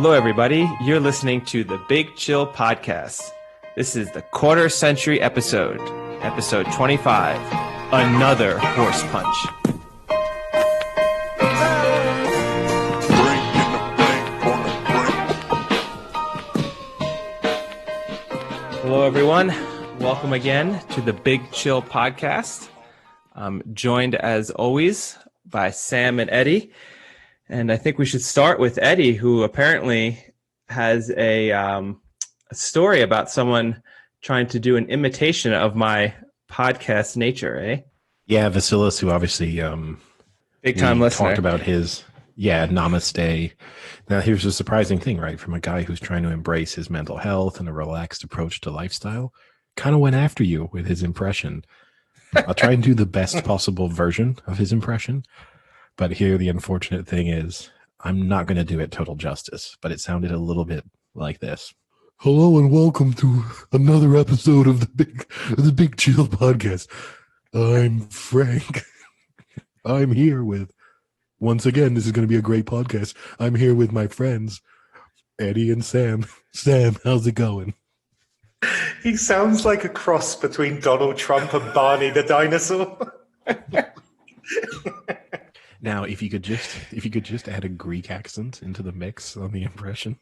Hello, everybody. You're listening to the Big Chill Podcast. This is the quarter century episode, episode 25, Another Horse Punch. Hello, everyone. Welcome again to the Big Chill Podcast. I'm joined, as always, by Sam and Eddie. And I think we should start with Eddie, who apparently has a story about someone trying to do an imitation of my podcast nature, eh? Yeah, Vasilis, who obviously big time listener, talked about his namaste. Now, here's a surprising thing, right? From a guy who's trying to embrace his mental health and a relaxed approach to lifestyle, kind of went after you with his impression. I'll try and do the best possible version of his impression. But here, the unfortunate thing is, I'm not going to do it total justice, but it sounded a little bit like this. Hello and welcome to another episode of the Big Chill Podcast. I'm Frank. I'm here with, once again, this is going to be a great podcast. I'm here with my friends, Eddie and Sam. Sam, how's it going? He sounds like a cross between Donald Trump and Barney the dinosaur. Now, if you could just add a Greek accent into the mix on the impression.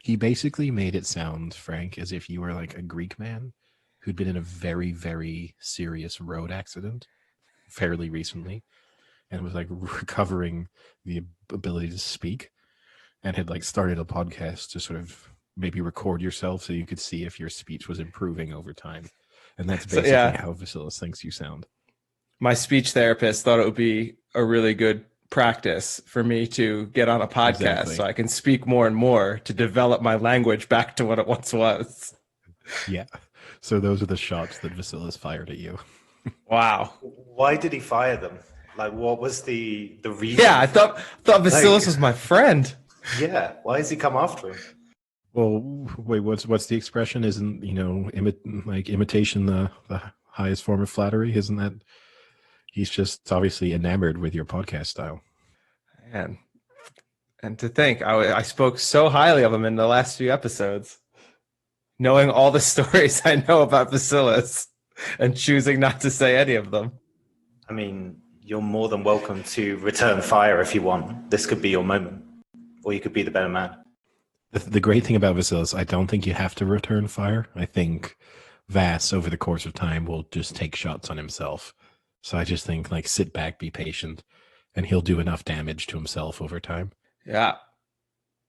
He basically made it sound, Frank, as if you were like a Greek man who'd been in a very, very serious road accident fairly recently and was like recovering the ability to speak and had like started a podcast to sort of maybe record yourself so you could see if your speech was improving over time. And that's basically how Vasilis thinks you sound. My speech therapist thought it would be a really good practice for me to get on a podcast so I can speak more and more to develop my language back to what it once was. Yeah. So those are the shots that Vasilis fired at you. Wow. Why did he fire them? Like, what was the reason? Yeah, I thought Vasilis was my friend. Yeah. Why has he come after him? Well, wait, what's the expression? Isn't, imitation the highest form of flattery? Isn't that... He's just obviously enamored with your podcast style. And to think, I spoke so highly of him in the last few episodes, knowing all the stories I know about Vasilis and choosing not to say any of them. I mean, you're more than welcome to return fire if you want. This could be your moment, or you could be the better man. The great thing about Vasilis, I don't think you have to return fire. I think Vas, over the course of time, will just take shots on himself. So I just think, like, sit back, be patient, and he'll do enough damage to himself over time. Yeah.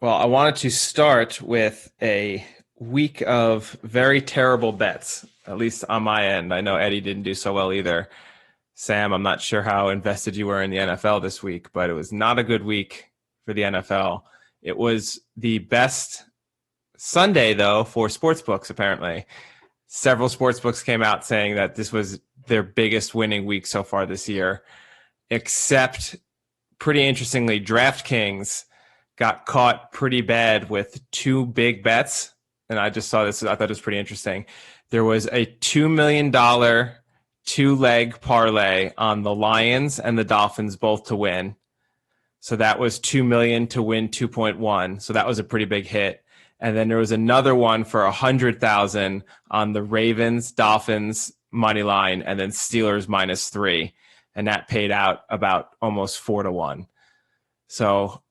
Well, I wanted to start with a week of very terrible bets, at least on my end. I know Eddie didn't do so well either. Sam, I'm not sure how invested you were in the NFL this week, but it was not a good week for the NFL. It was the best Sunday, though, for sportsbooks, apparently. Several sportsbooks came out saying that this was their biggest winning week so far this year, except, pretty interestingly, DraftKings got caught pretty bad with two big bets. And I just saw this. I thought it was pretty interesting. There was a $2 million two-leg parlay on the Lions and the Dolphins both to win. So that was $2 million to win 2.1. So that was a pretty big hit. And then there was another one for $100,000 on the Ravens, Dolphins money line, and then Steelers -3, and that paid out about almost 4-1. So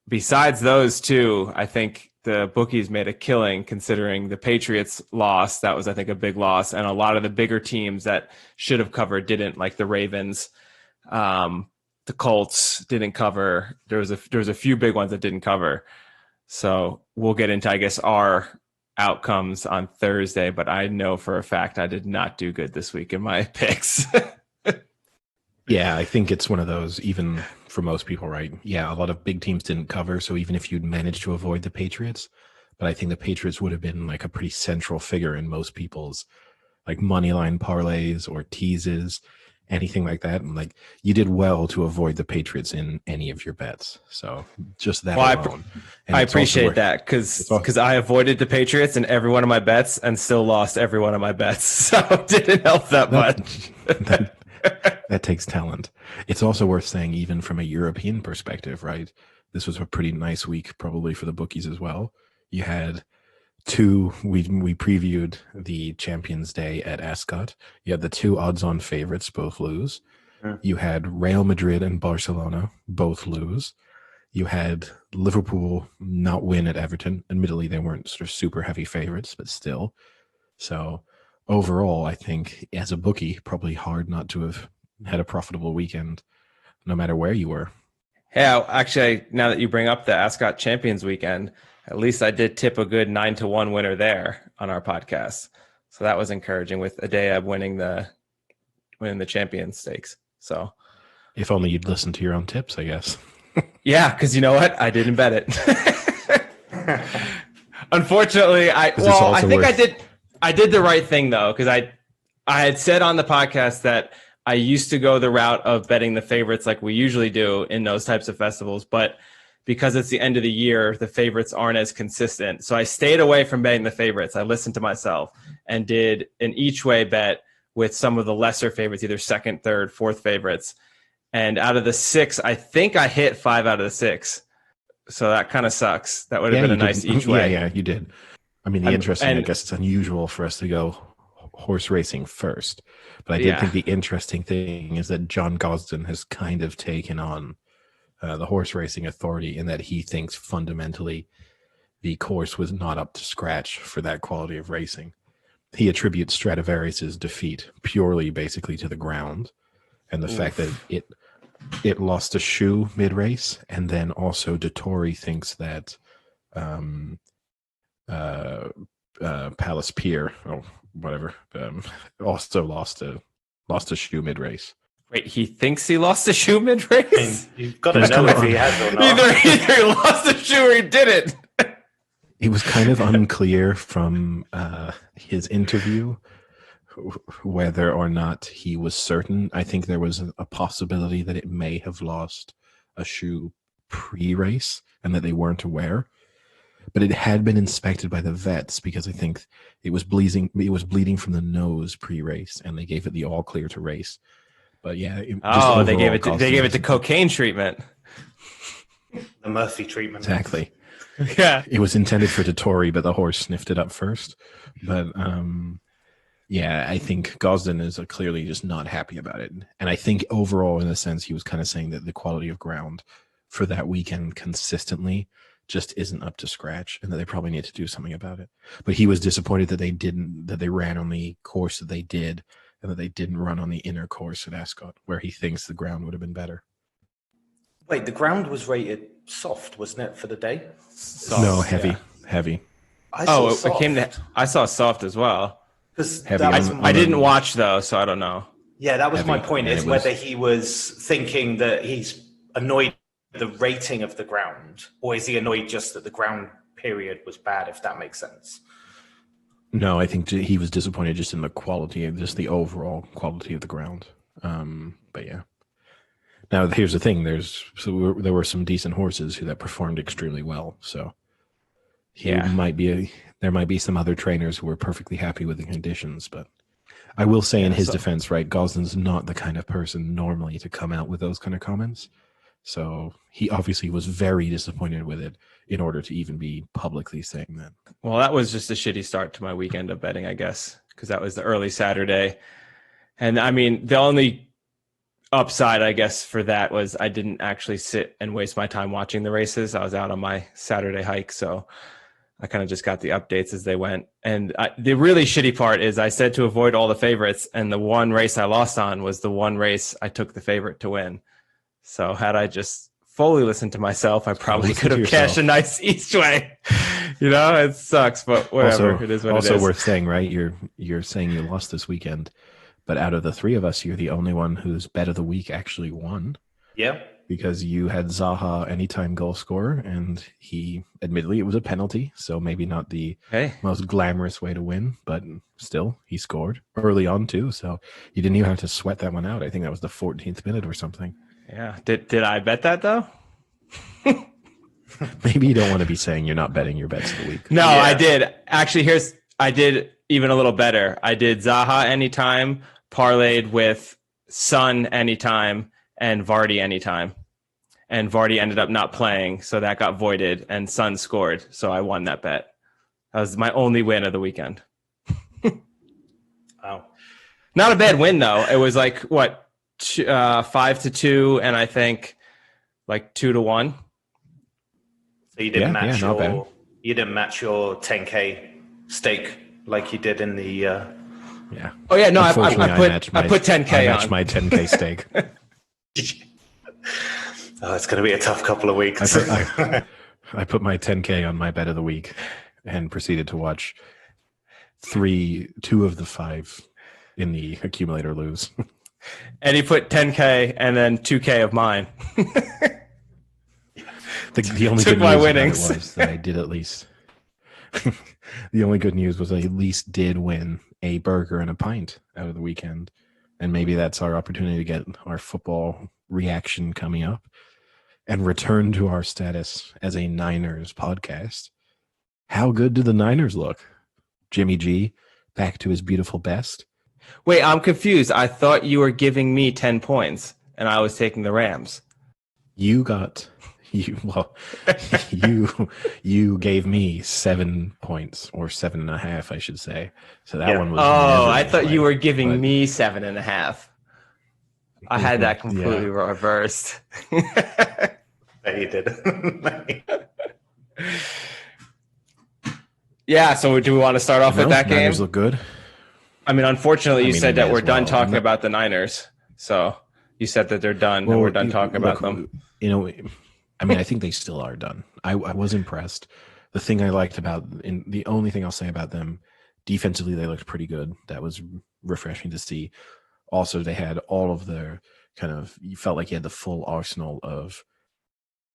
besides those two, I think the bookies made a killing considering the Patriots lost. That was, I think, a big loss, and a lot of the bigger teams that should have covered didn't, like the Ravens. The Colts didn't cover. There was a few big ones that didn't cover. So we'll get into, I guess, our outcomes on Thursday, but I know for a fact I did not do good this week in my picks. Yeah, I think it's one of those, even for most people, right? Yeah, a lot of big teams didn't cover, so even if you'd managed to avoid the Patriots, but I think the Patriots would have been like a pretty central figure in most people's like money line parlays or teases, anything like that. And like you did well to avoid the Patriots in any of your bets. So just that alone. I appreciate that because I avoided the Patriots in every one of my bets and still lost every one of my bets. So it didn't help that much. That takes talent. It's also worth saying, even from a European perspective, right? this was a pretty nice week, probably for the bookies as well. You had two, we previewed the Champions Day at Ascot. You had the two odds-on favorites both lose. You had Real Madrid and Barcelona both lose. You had Liverpool not win at Everton. Admittedly, they weren't sort of super heavy favorites, but still. So overall, I think as a bookie, probably hard not to have had a profitable weekend, no matter where you were. Yeah, actually, now that you bring up the Ascot Champions weekend, at least I did tip a good 9-1 winner there on our podcast. So that was encouraging with Adea winning the Champions Stakes. So if only you'd listen to your own tips, I guess. Yeah, because you know what? I didn't bet it. Unfortunately, I did the right thing though, because I had said on the podcast that I used to go the route of betting the favorites like we usually do in those types of festivals, but because it's the end of the year, the favorites aren't as consistent. So I stayed away from betting the favorites. I listened to myself and did an each way bet with some of the lesser favorites, either second, third, fourth favorites. And out of the 6, I think I hit 5 out of the 6. So that kind of sucks. That would have been a nice each way. Yeah, you did. I mean, I guess it's unusual for us to go horse racing first. But I did think the interesting thing is that John Gosden has kind of taken on the horse racing authority in that he thinks fundamentally the course was not up to scratch for that quality of racing. He attributes Stradivarius's defeat purely basically to the ground and the fact that it lost a shoe mid-race, and then also Dettori thinks that Palace Pier or whatever also lost a shoe mid-race. Wait, he thinks he lost a shoe mid-race? You've got to know if he has or not. Either he lost a shoe or he didn't. It was kind of unclear from his interview whether or not he was certain. I think there was a possibility that it may have lost a shoe pre-race and that they weren't aware. But it had been inspected by the vets because I think it was bleeding from the nose pre-race, and they gave it the all clear to race. But yeah, they gave it the cocaine treatment. The Murphy treatment. Exactly. Yeah. It was intended for Dettori, but the horse sniffed it up first. But yeah, I think Gosden is clearly just not happy about it. And I think overall, in a sense, he was kind of saying that the quality of ground for that weekend consistently just isn't up to scratch and that they probably need to do something about it. But he was disappointed that they ran on the course that they did and that they didn't run on the inner course at Ascot, where he thinks the ground would have been better. Wait, the ground was rated soft, wasn't it, for the day? Soft, no, heavy. I saw soft as well. I didn't watch though, so I don't know. Yeah, that was my point, is whether he was thinking that he's annoyed at the rating of the ground, or is he annoyed just that the ground period was bad, if that makes sense? No, I think he was disappointed just in the quality, just the overall quality of the ground. But yeah. Now, here's the thing. There were some decent horses that performed extremely well. So there might be some other trainers who were perfectly happy with the conditions. But I will say in his defense, right, Gosden's not the kind of person normally to come out with those kind of comments. So he obviously was very disappointed with it in order to even be publicly saying that. Well, that was just a shitty start to my weekend of betting, I guess, because that was the early Saturday. And I mean, the only upside, I guess, for that was I didn't actually sit and waste my time watching the races. I was out on my Saturday hike, so I kind of just got the updates as they went. And the really shitty part is I said to avoid all the favorites, and the one race I lost on was the one race I took the favorite to win. So had I just fully listened to myself, I probably could have cashed a nice each way. You know, it sucks, but whatever. It is what it is. Also worth saying, right? You're saying you lost this weekend, but out of the three of us, you're the only one whose bet of the week actually won. Yeah. Because you had Zaha anytime goal scorer, and admittedly, it was a penalty, so maybe not the most glamorous way to win, but still, he scored early on too, so you didn't even have to sweat that one out. I think that was the 14th minute or something. Yeah. Did I bet that though? Maybe you don't want to be saying you're not betting your bets of the week. No, yeah. I did. Actually, I did even a little better. I did Zaha anytime, parlayed with Son anytime, and Vardy anytime. and Vardy ended up not playing, so that got voided, and Son scored, so I won that bet. That was my only win of the weekend. Wow. Not a bad win, though. It was like, 5-2, and I think like 2-1. So you didn't match not bad. you didn't match your 10K stake like you did in the Yeah. Oh yeah, no, I put matched 10K I on. matched my 10K stake. Oh, it's going to be a tough couple of weeks. I put my 10K on my bet of the week and proceeded to watch 2 of the 5 in the accumulator lose. And he put 10K and then 2K of mine. The only Took good my news winnings. about it was that I did at least. The only good news was I at least did win a burger and a pint out of the weekend. And maybe that's our opportunity to get our football reaction coming up and return to our status as a Niners podcast. How good do the Niners look? Jimmy G back to his beautiful best. Wait, I'm confused. I thought you were giving me 10 points and I was taking the Rams. You gave me 7 points, or 7.5, I should say. So that one was. Oh, I thought right, you were giving but- me 7.5. I had that completely reversed. Yeah, you did. Yeah, so do we want to start off with that game? Niners look good. I mean, unfortunately, you said may that we're as done well. talking about the Niners. So you said that they're done and we're done talking about them. You know, I mean, I think they still are done. I was impressed. The thing I liked the only thing I'll say about them, defensively, they looked pretty good. That was refreshing to see. Also, they had all of their you felt like you had the full arsenal of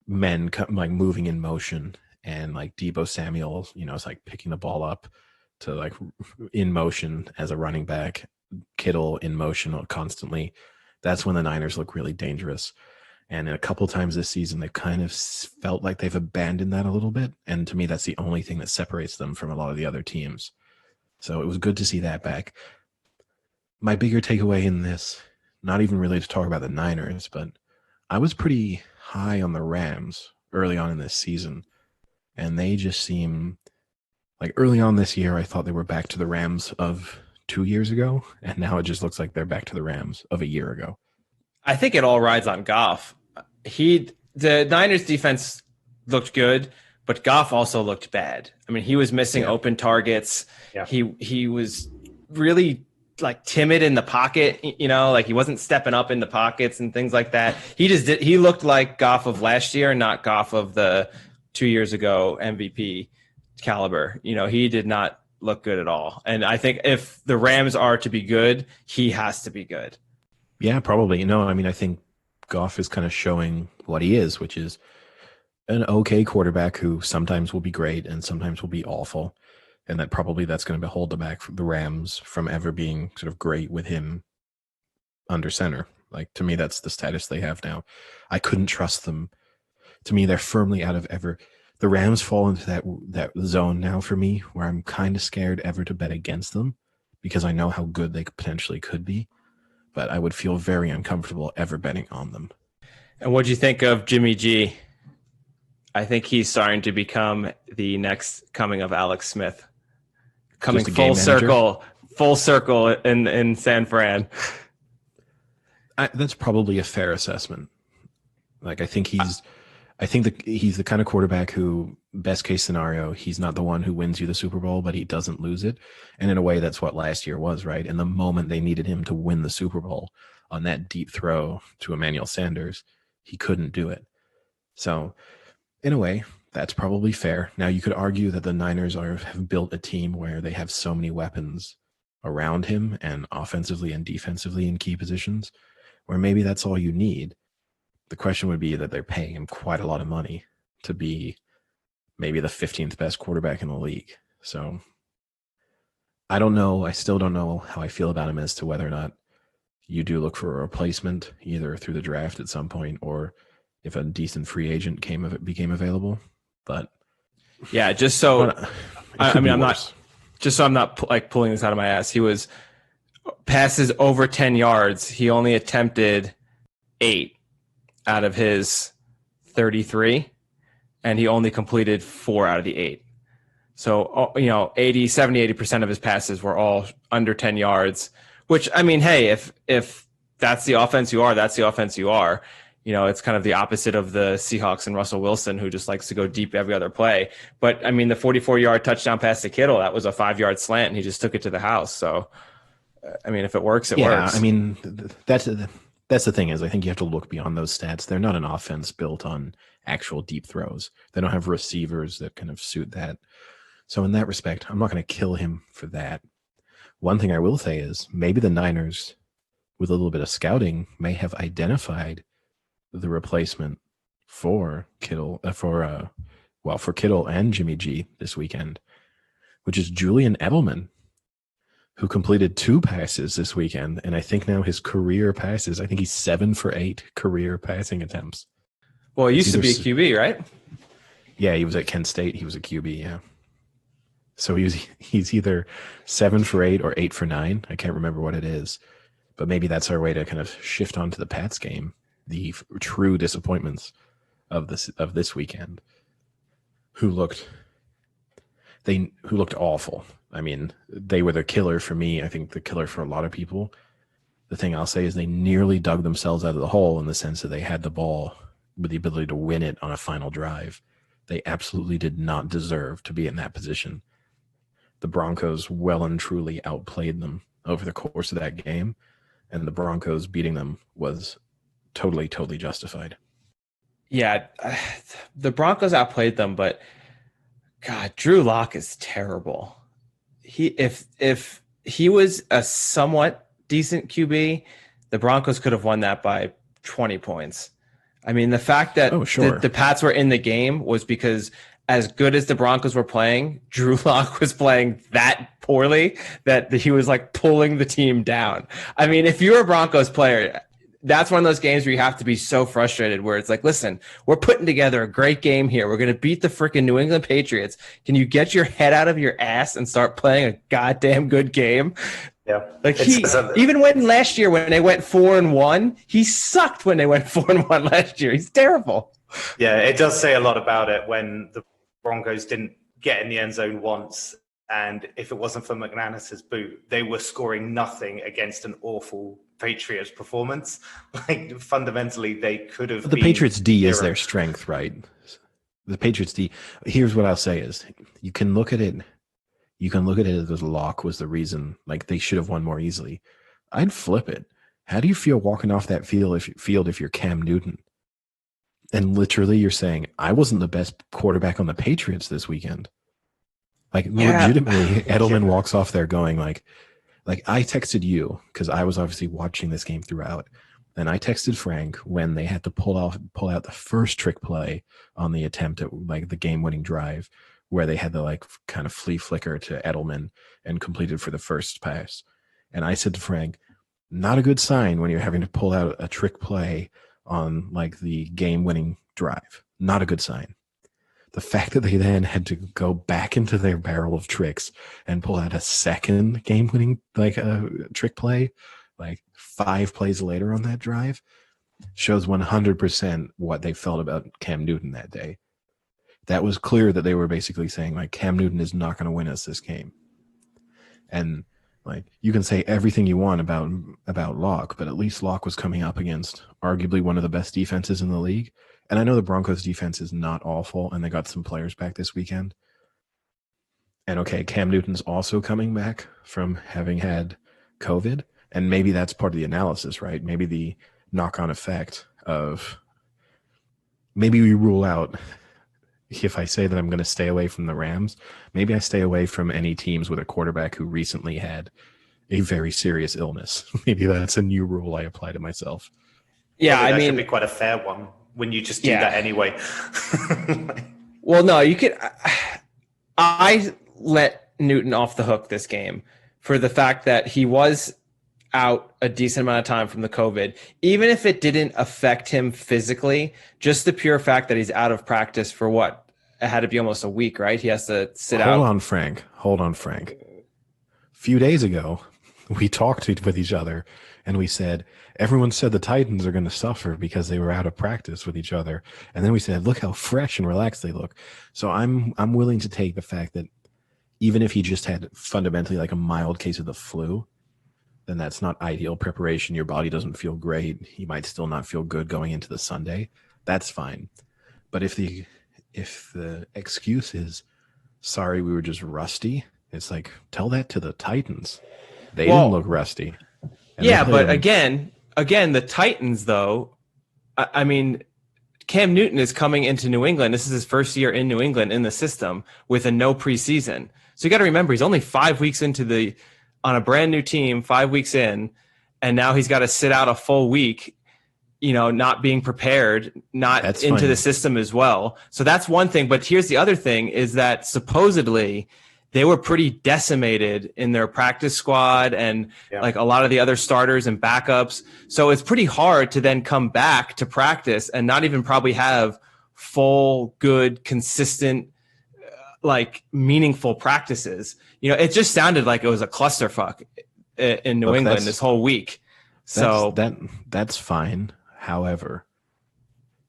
men like moving in motion, and like Deebo Samuel, it's like picking the ball up to like in motion as a running back, Kittle in motion constantly. That's when the Niners look really dangerous. And a couple times this season, they've kind of felt like they've abandoned that a little bit. And to me, that's the only thing that separates them from a lot of the other teams. So it was good to see that back. My bigger takeaway in this, not even really to talk about the Niners, but I was pretty high on the Rams early on in this season. And they just seem like early on this year, I thought they were back to the Rams of 2 years ago. And now it just looks like they're back to the Rams of a year ago. I think it all rides on Goff. The Niners defense looked good, but Goff also looked bad. I mean, he was missing open targets. Yeah. He was really like timid in the pocket, like he wasn't stepping up in the pockets and things like that. He looked like Goff of last year, not Goff of the 2 years ago MVP caliber. He did not look good at all. And I think if the Rams are to be good, he has to be good. Yeah, probably. I think Goff is kind of showing what he is, which is an okay quarterback who sometimes will be great and sometimes will be awful. And that's going to hold the Rams from ever being sort of great with him under center. Like, to me, that's the status they have now. I couldn't trust them. To me, they're firmly out of ever. The Rams fall into that zone now for me where I'm kind of scared ever to bet against them because I know how good they potentially could be. But I would feel very uncomfortable ever betting on them. And what do you think of Jimmy G? I think he's starting to become the next coming of Alex Smith. Coming full circle in San Fran. That's probably a fair assessment. Like, I think he's the kind of quarterback who, best case scenario, he's not the one who wins you the Super Bowl, but he doesn't lose it. And in a way, that's what last year was, right? And the moment they needed him to win the Super Bowl on that deep throw to Emmanuel Sanders, he couldn't do it. So in a way, that's probably fair. Now, you could argue that the Niners have built a team where they have so many weapons around him and offensively and defensively in key positions, where maybe that's all you need. The question would be that they're paying him quite a lot of money to be maybe the 15th best quarterback in the league. So I don't know. I still don't know how I feel about him as to whether or not you do look for a replacement either through the draft at some point or if a decent free agent became available. But yeah, just so I'm not like pulling this out of my ass. He was passes over 10 yards. He only attempted 8 out of his 33, and he only completed 4 out of the 8. So, 80% of his passes were all under 10 yards, which, I mean, hey, if that's the offense you are, that's the offense you are. It's kind of the opposite of the Seahawks and Russell Wilson, who just likes to go deep every other play. But, I mean, the 44-yard touchdown pass to Kittle, that was a 5-yard slant, and he just took it to the house. So, I mean, if it works, it works. Yeah, I mean, that's the thing is I think you have to look beyond those stats. They're not an offense built on actual deep throws. They don't have receivers that kind of suit that. So in that respect, I'm not going to kill him for that. One thing I will say is maybe the Niners, with a little bit of scouting, may have identified the replacement for Kittle, for Kittle and Jimmy G this weekend, which is Julian Edelman, who completed 2 passes this weekend. And I think now his career passes, I think he's 7 for 8 career passing attempts. Well, he used to be a QB, right? Yeah, he was at Kent State. He was a QB, yeah. So he's either 7 for 8 or 8 for 9. I can't remember what it is. But maybe that's our way to kind of shift on to the Pats game, the true disappointments of this weekend, who looked awful. I mean, they were the killer for me. I think the killer for a lot of people. The thing I'll say is they nearly dug themselves out of the hole in the sense that they had the ball with the ability to win it on a final drive. They absolutely did not deserve to be in that position. The Broncos well and truly outplayed them over the course of that game, and the Broncos beating them was totally, totally justified. Yeah, the Broncos outplayed them, but God, Drew Lock is terrible. If he was a somewhat decent QB, the Broncos could have won that by 20 points. I mean, the fact that the Pats were in the game was because as good as the Broncos were playing, Drew Lock was playing that poorly that he was like pulling the team down. I mean, if you're a Broncos player, that's one of those games where you have to be so frustrated where it's like, listen, we're putting together a great game here. We're going to beat the freaking New England Patriots. Can you get your head out of your ass and start playing a goddamn good game? Yeah. Like even when last year when they went 4-1, he sucked when they went 4-1 last year. He's terrible. Yeah, it does say a lot about it when the Broncos didn't get in the end zone once. And if it wasn't for McManus's boot, they were scoring nothing against an awful Patriots performance. Like fundamentally, they could have. The Patriots D is their strength, right? The Patriots D. Here's what I'll say: is you can look at it. You can look at it as Locke was the reason. Like they should have won more easily. I'd flip it. How do you feel walking off that field if you're Cam Newton? And literally, you're saying I wasn't the best quarterback on the Patriots this weekend. Like legitimately, Edelman walks off there going like I texted you because I was obviously watching this game throughout, and I texted Frank when they had to pull out the first trick play on the attempt at like the game-winning drive, where they had the like kind of flea flicker to Edelman and completed for the first pass. And I said to Frank, not a good sign when you're having to pull out a trick play on like the game-winning drive. Not a good sign. The fact that they then had to go back into their barrel of tricks and pull out a second game-winning like a trick play, like 5 plays later on that drive, shows 100% what they felt about Cam Newton that day. That was clear that they were basically saying like Cam Newton is not going to win us this game. And like you can say everything you want about Locke, but at least Locke was coming up against arguably one of the best defenses in the league. And I know the Broncos defense is not awful, and they got some players back this weekend. And okay, Cam Newton's also coming back from having had COVID, and maybe that's part of the analysis, right? Maybe the knock-on effect of maybe we rule out, if I say that I'm going to stay away from the Rams, maybe I stay away from any teams with a quarterback who recently had a very serious illness. Maybe that's a new rule I apply to myself. Yeah, I mean, that should be quite a fair one when you just do that anyway. Well, no, you could. I let Newton off the hook this game for the fact that he was out a decent amount of time from the COVID, even if it didn't affect him physically, just the pure fact that he's out of practice for what? It had to be almost a week, right? He has to sit out. Hold on, Frank. A few days ago, we talked with each other, and we said, everyone said the Titans are going to suffer because they were out of practice with each other. And then we said, look how fresh and relaxed they look. So I'm willing to take the fact that even if he just had fundamentally like a mild case of the flu, then that's not ideal preparation. Your body doesn't feel great. You might still not feel good going into the Sunday. That's fine. But if the excuse is, sorry, we were just rusty, it's like, tell that to the Titans. They didn't look rusty. Yeah, but again, the Titans, though, I mean, Cam Newton is coming into New England. This is his first year in New England in the system with a no preseason. So you got to remember, he's only 5 weeks on a brand new team, 5 weeks in, and now he's got to sit out a full week, not being prepared, that's into the system as well. So that's one thing. But here's the other thing is that supposedly they were pretty decimated in their practice squad and like a lot of the other starters and backups. So it's pretty hard to then come back to practice and not even probably have full, good, consistent, like meaningful practices. It just sounded like it was a clusterfuck in New England this whole week. So that's fine. However,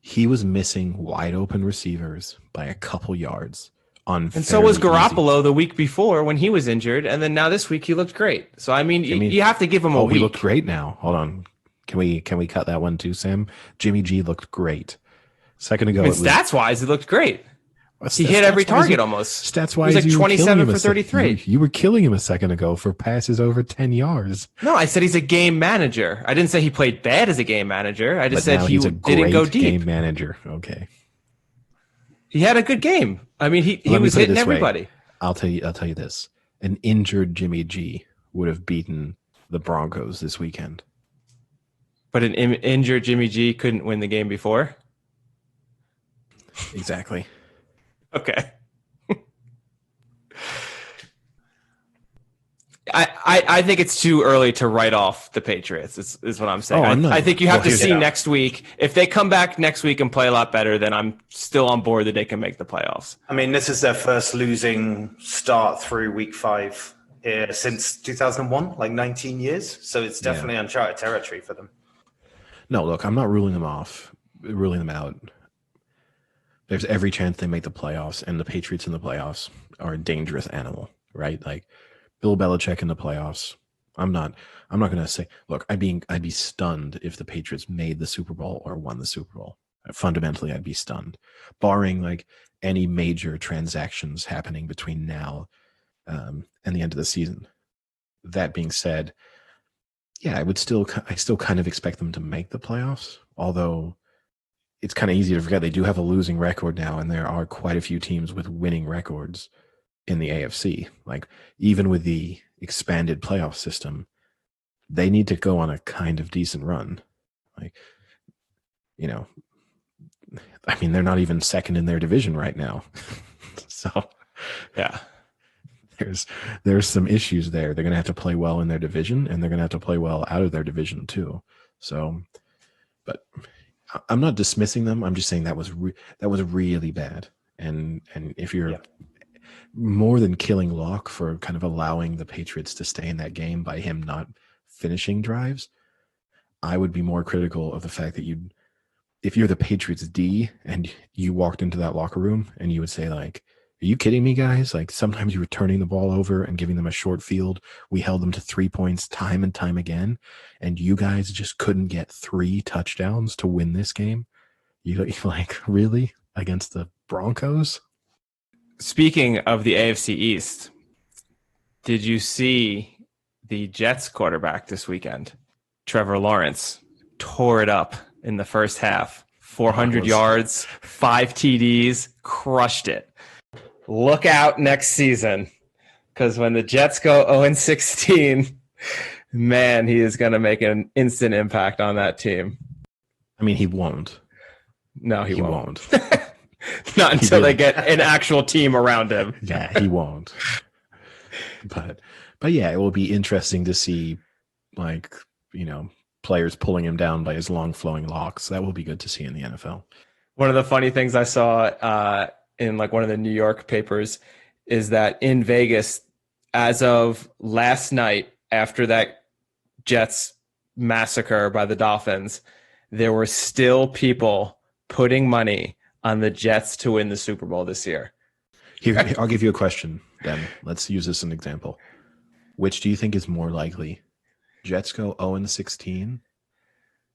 he was missing wide open receivers by a couple yards. And so was Garoppolo the week before when he was injured, and then now this week he looked great. So I mean, you have to give him a week. He looked great now. Hold on, can we cut that one too, Sam? Jimmy G looked great. Second ago, stats wise, he looked great. He hit every target almost. Stats wise, he was like 27 for 33. You were killing him a second ago for passes over 10 yards. No, I said he's a game manager. I didn't say he played bad as a game manager. I just said he didn't go deep. Game manager. Okay. He had a good game. I mean, he was hitting everybody. I'll tell you this. An injured Jimmy G would have beaten the Broncos this weekend. But an injured Jimmy G couldn't win the game before? Exactly. Okay. I think it's too early to write off the Patriots, is what I'm saying. I think you have to see next week. If they come back next week and play a lot better, then I'm still on board that they can make the playoffs. I mean, this is their first losing start through week 5 since 2001, like 19 years. So it's definitely uncharted territory for them. No, look, I'm not ruling them out. There's every chance they make the playoffs, and the Patriots in the playoffs are a dangerous animal, right? Like Bill Belichick in the playoffs. I'm not going to say, look, I'd be stunned if the Patriots made the Super Bowl or won the Super Bowl. Fundamentally, I'd be stunned, barring like any major transactions happening between now and the end of the season. That being said, yeah, I still kind of expect them to make the playoffs, although it's kind of easy to forget they do have a losing record now, and there are quite a few teams with winning records in the AFC. Like, even with the expanded playoff system, they need to go on a kind of decent run. Like, I mean, they're not even second in their division right now. So, yeah, there's some issues there. They're going to have to play well in their division, and they're going to have to play well out of their division too. So, but I'm not dismissing them. I'm just saying that was really bad. And if you're more than killing Locke for kind of allowing the Patriots to stay in that game by him not finishing drives, I would be more critical of the fact that if you're the Patriots D and you walked into that locker room and you would say like, are you kidding me, guys? Like, sometimes you were turning the ball over and giving them a short field. We held them to 3 points time and time again, and you guys just couldn't get 3 touchdowns to win this game. You're like, really? Against the Broncos? Speaking of the AFC East, did you see the Jets quarterback this weekend? Trevor Lawrence tore it up in the first half. 400 yards, 5 TDs, crushed it. Look out next season, because when the Jets go 0-16, man, he is going to make an instant impact on that team. I mean, he won't. No, he won't. Not until they get an actual team around him. Yeah, he won't. But yeah, it will be interesting to see, like, players pulling him down by his long flowing locks. That will be good to see in the NFL. One of the funny things I saw in like one of the New York papers is that in Vegas, as of last night, after that Jets massacre by the Dolphins, there were still people putting money on the Jets to win the Super Bowl this year. Here, I'll give you a question then. Let's use this as an example. Which do you think is more likely? Jets go 0-16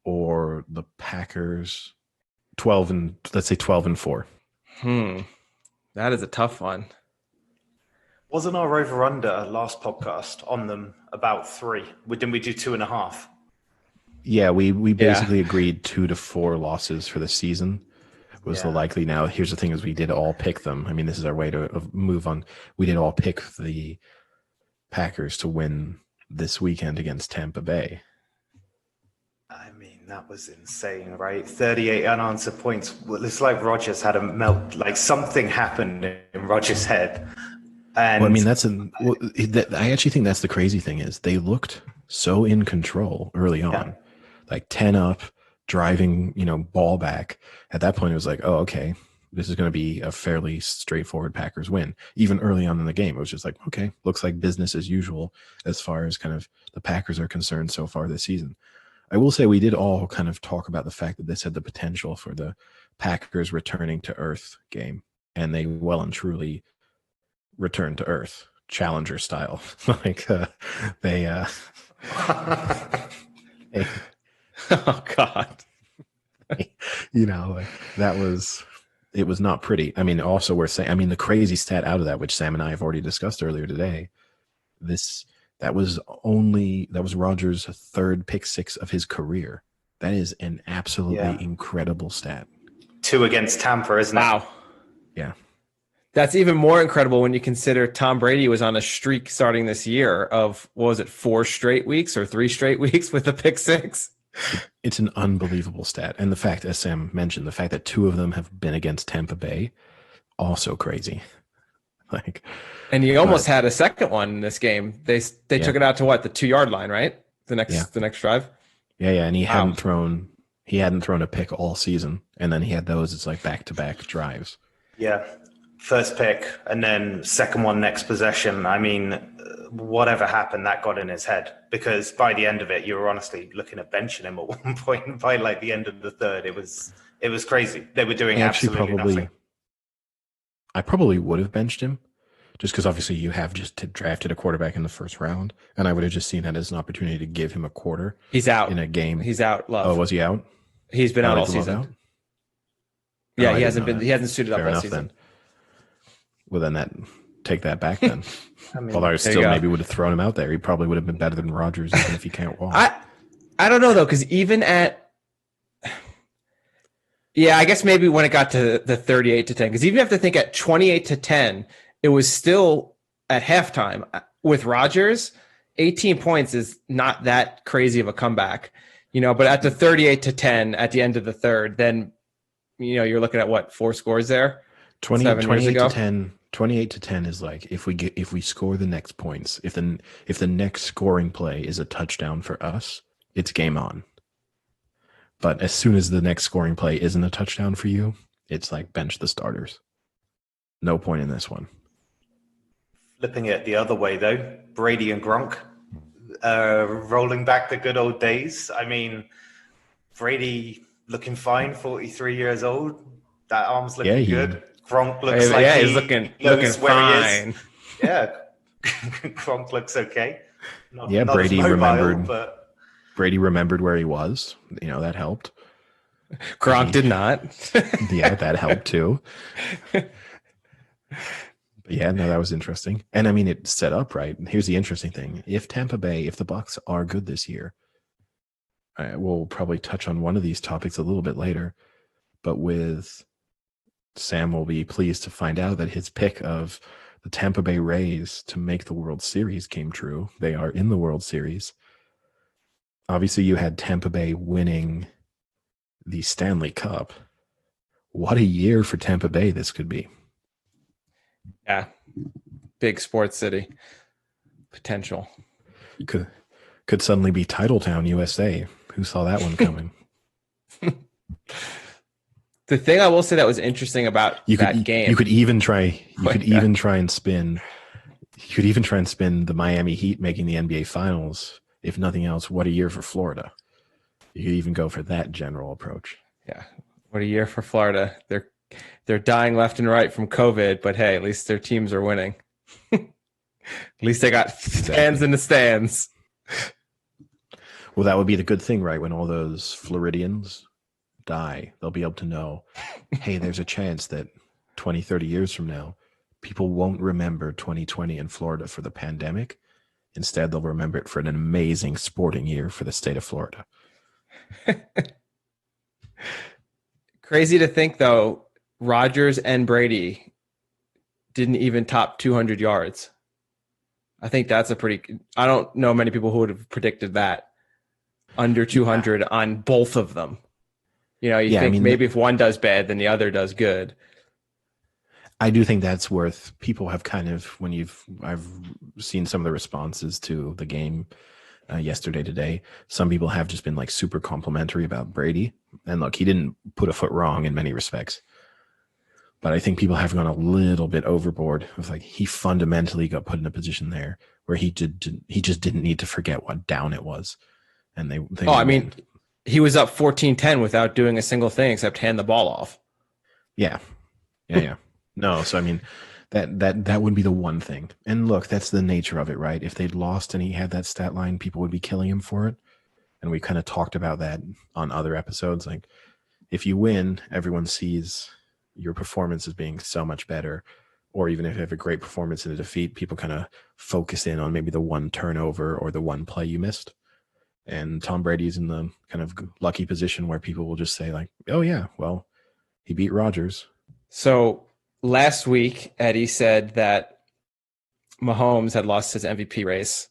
or the Packers 12-4? That is a tough one. Wasn't our over-under last podcast on them about 3? Didn't we do 2.5? Yeah, we basically agreed 2 to 4 losses for the season was the likely. Now, here's the thing: is we did all pick them. I mean, this is our way to move on. We did all pick the Packers to win this weekend against Tampa Bay. I mean, that was insane, right? 38 unanswered points. Well, it's like Rodgers had a melt. Like something happened in Rodgers' head. And well, I mean, I actually think that's the crazy thing is they looked so in control early on, like 10 up, driving, ball back. At that point, it was like, oh, okay, this is going to be a fairly straightforward Packers win. Even early on in the game, it was just like, okay, looks like business as usual as far as kind of the Packers are concerned so far this season. I will say we did all kind of talk about the fact that this had the potential for the Packers returning to earth game, and they well and truly return to earth, Challenger style. They Oh God. It was not pretty. I mean, also we're saying, the crazy stat out of that, which Sam and I have already discussed earlier today, that was Rodgers' third pick 6 of his career. That is an absolutely incredible stat. 2 against Tampa, isn't it? Wow. Yeah. That's even more incredible when you consider Tom Brady was on a streak starting this year of, 4 straight weeks or 3 straight weeks with a pick 6? It's an unbelievable stat. And the fact, as Sam mentioned, the fact that 2 of them have been against Tampa Bay, also crazy. And he almost had a second one in this game. They took it out to the 2-yard line, right? The next drive. Yeah, and he hadn't thrown a pick all season, and then he had those. It's like back-to-back drives. Yeah, first pick and then second one next possession. I mean, whatever happened, that got in his head because by the end of it, you were honestly looking at benching him at one point. By the end of the third, it was crazy. They were doing absolutely nothing. I probably would have benched him just because obviously you have just drafted a quarterback in the first round, and I would have just seen that as an opportunity to give him a quarter. He's out in a game. He's out. Love. Oh, was he out? He's been out all season. Out? Yeah, he hasn't been. He hasn't suited up all season. Then. Well, then take that back then. Although I still maybe would have thrown him out there. He probably would have been better than Rodgers even if he can't walk. I don't know though, because even I guess maybe when it got to the 38-10, because even if you have to think at 28-10, it was still at halftime with Rodgers. 18 points is not that crazy of a comeback, but at the 38-10 at the end of the third, then you're looking at 4 scores there. 28-10 is like if we score the next points, if the next scoring play is a touchdown for us, it's game on. But as soon as the next scoring play isn't a touchdown for you, it's like bench the starters. No point in this one. Flipping it the other way though, Brady and Gronk rolling back the good old days. I mean, Brady looking fine, 43 years old. That arm's looking good. Gronk looks he's looking fine. Yeah, Gronk looks okay. Not Brady mobile, remembered. But Brady remembered where he was. That helped. Gronk did not. Yeah, that helped too. But that was interesting. And I mean, it set up right. Here's the interesting thing: if the Bucs are good this year, we'll probably touch on one of these topics a little bit later. But Sam will be pleased to find out that his pick of the Tampa Bay Rays to make the World Series came true. They are in the World Series. Obviously, you had Tampa Bay winning the Stanley Cup. What a year for Tampa Bay this could be. Yeah. Big sports city. Potential. Could suddenly be Titletown, USA. Who saw that one coming? The thing I will say that was interesting about that game. You could even try and spin the Miami Heat making the NBA Finals if nothing else, what a year for Florida. You could even go for that general approach. Yeah. What a year for Florida. They're dying left and right from COVID, but hey, at least their teams are winning. At least they got fans in the stands. Well, that would be the good thing, right? When all those Floridians die, they'll be able to know, hey, there's a chance that 20, 30 years from now, people won't remember 2020 in Florida for the pandemic. Instead, they'll remember it for an amazing sporting year for the state of Florida. Crazy to think, though, Rodgers and Brady didn't even top 200 yards. I think that's I don't know many people who would have predicted that. Under 200 on both of them. You know, you think maybe if one does bad, then the other does good. I do think that's worth, people have kind of, I've seen some of the responses to the game yesterday, today. Some people have just been like super complimentary about Brady. And look, he didn't put a foot wrong in many respects. But I think people have gone a little bit overboard. It was like he fundamentally got put in a position there where he just didn't need to forget what down it was. And they I mean, he was up 14-10 without doing a single thing except hand the ball off. Yeah. No, so I mean, that would be the one thing. And look, that's the nature of it, right? If they'd lost and he had that stat line, people would be killing him for it. And we kind of talked about that on other episodes. Like, if you win, everyone sees your performance as being so much better. Or even if you have a great performance in a defeat, people kind of focus in on maybe the one turnover or the one play you missed. And Tom Brady's in the kind of lucky position where people will just say like, oh yeah, well, he beat Rodgers. So last week, Eddie said that Mahomes had lost his MVP race.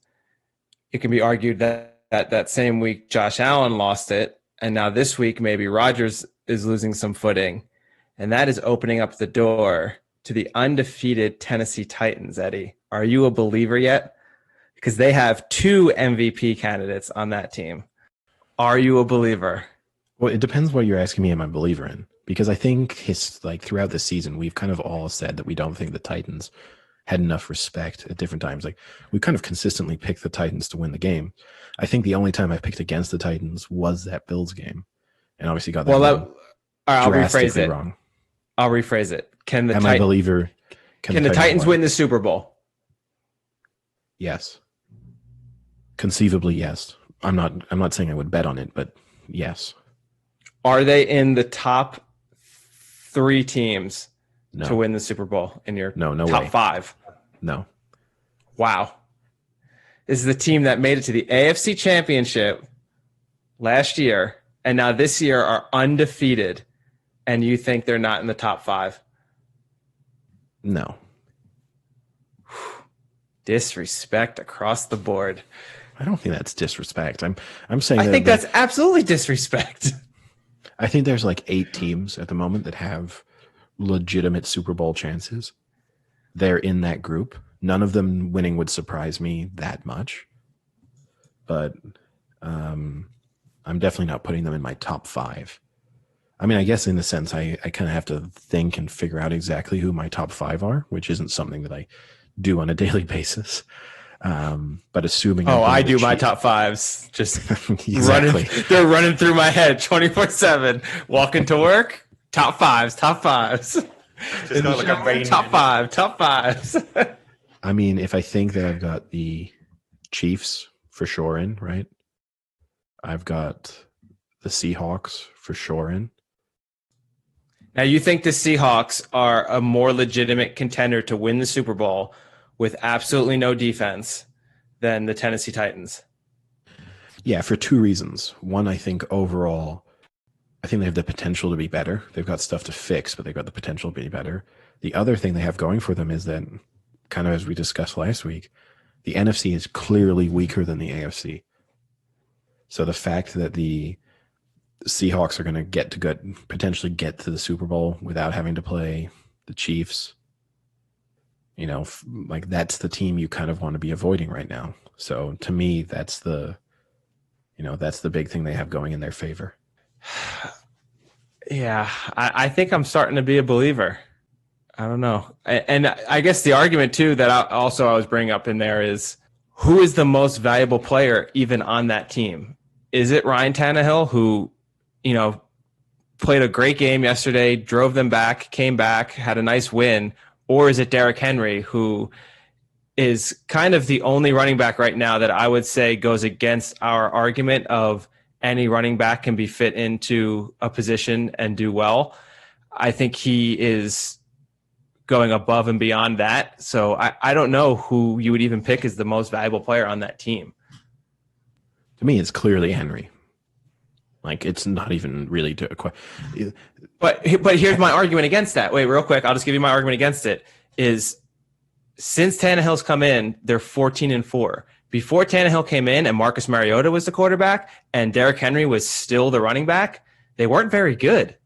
It can be argued that same week, Josh Allen lost it. And now this week, maybe Rodgers is losing some footing. And that is opening up the door to the undefeated Tennessee Titans, Eddie. Are you a believer yet? Because they have 2 MVP candidates on that team. Are you a believer? Well, it depends what you're asking me, am I a believer in? Because I think throughout the season, we've kind of all said that we don't think the Titans had enough respect at different times. Like, we kind of consistently picked the Titans to win the game. I think the only time I picked against the Titans was that Bills game. And obviously got that I'll rephrase it. Wrong. I'll rephrase it. Can the Titans win the Super Bowl? Yes. Conceivably, yes. I'm not saying I would bet on it, but yes. Are they in the top 3 teams to win the Super Bowl in your top way. 5? No. Wow. This is the team that made it to the AFC Championship last year, and now this year are undefeated, and you think they're not in the top 5? No. Disrespect across the board. I don't think that's disrespect. I'm saying I think that's absolutely disrespect. I think there's like 8 teams at the moment that have legitimate Super Bowl chances. They're in that group. None of them winning would surprise me that much. But I'm definitely not putting them in my top 5. I mean, I guess in the sense I kind of have to think and figure out exactly who my top 5 are, which isn't something that I do on a daily basis. But assuming I do my top 5s just exactly. They're running through my head 24/7. Walking to work, top 5s. Just got like a rain. Top 5s. I mean, if I think that I've got the Chiefs for sure in, right? I've got the Seahawks for sure in. Now, you think the Seahawks are a more legitimate contender to win the Super Bowl with absolutely no defense than the Tennessee Titans? Yeah, for 2 reasons. One, I think overall, I think they have the potential to be better. They've got stuff to fix, but they've got the potential to be better. The other thing they have going for them is that, kind of as we discussed last week, the NFC is clearly weaker than the AFC. So the fact that the Seahawks are going to potentially get to the Super Bowl without having to play the Chiefs, you know, like that's the team you kind of want to be avoiding right now. So to me, that's the big thing they have going in their favor. Yeah, I think I'm starting to be a believer. I don't know. And I guess the argument too that I was bringing up in there is who is the most valuable player even on that team? Is it Ryan Tannehill, who, played a great game yesterday, drove them back, came back, had a nice win? Or is it Derrick Henry, who is kind of the only running back right now that I would say goes against our argument of any running back can be fit into a position and do well? I think he is going above and beyond that. So I don't know who you would even pick as the most valuable player on that team. To me, it's clearly Henry. Like, it's not even really But here's my argument against that. Wait, real quick. I'll just give you my argument against it. Is since Tannehill's come in, they're 14-4. Before Tannehill came in and Marcus Mariota was the quarterback and Derrick Henry was still the running back, they weren't very good.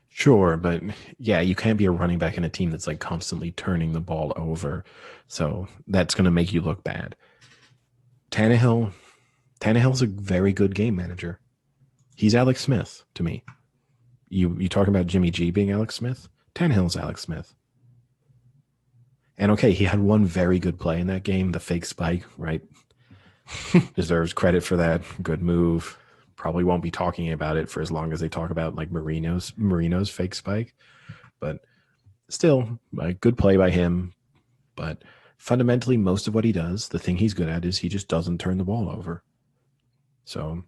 Sure, but yeah, you can't be a running back in a team that's like constantly turning the ball over. So that's going to make you look bad. Tannehill's a very good game manager. He's Alex Smith to me. You talking about Jimmy G being Alex Smith? Tannehill's Alex Smith. And okay, he had one very good play in that game, the fake spike, right? Deserves credit for that. Good move. Probably won't be talking about it for as long as they talk about like Marino's fake spike. But still, a good play by him. But fundamentally, most of what he does, the thing he's good at is he just doesn't turn the ball over. So,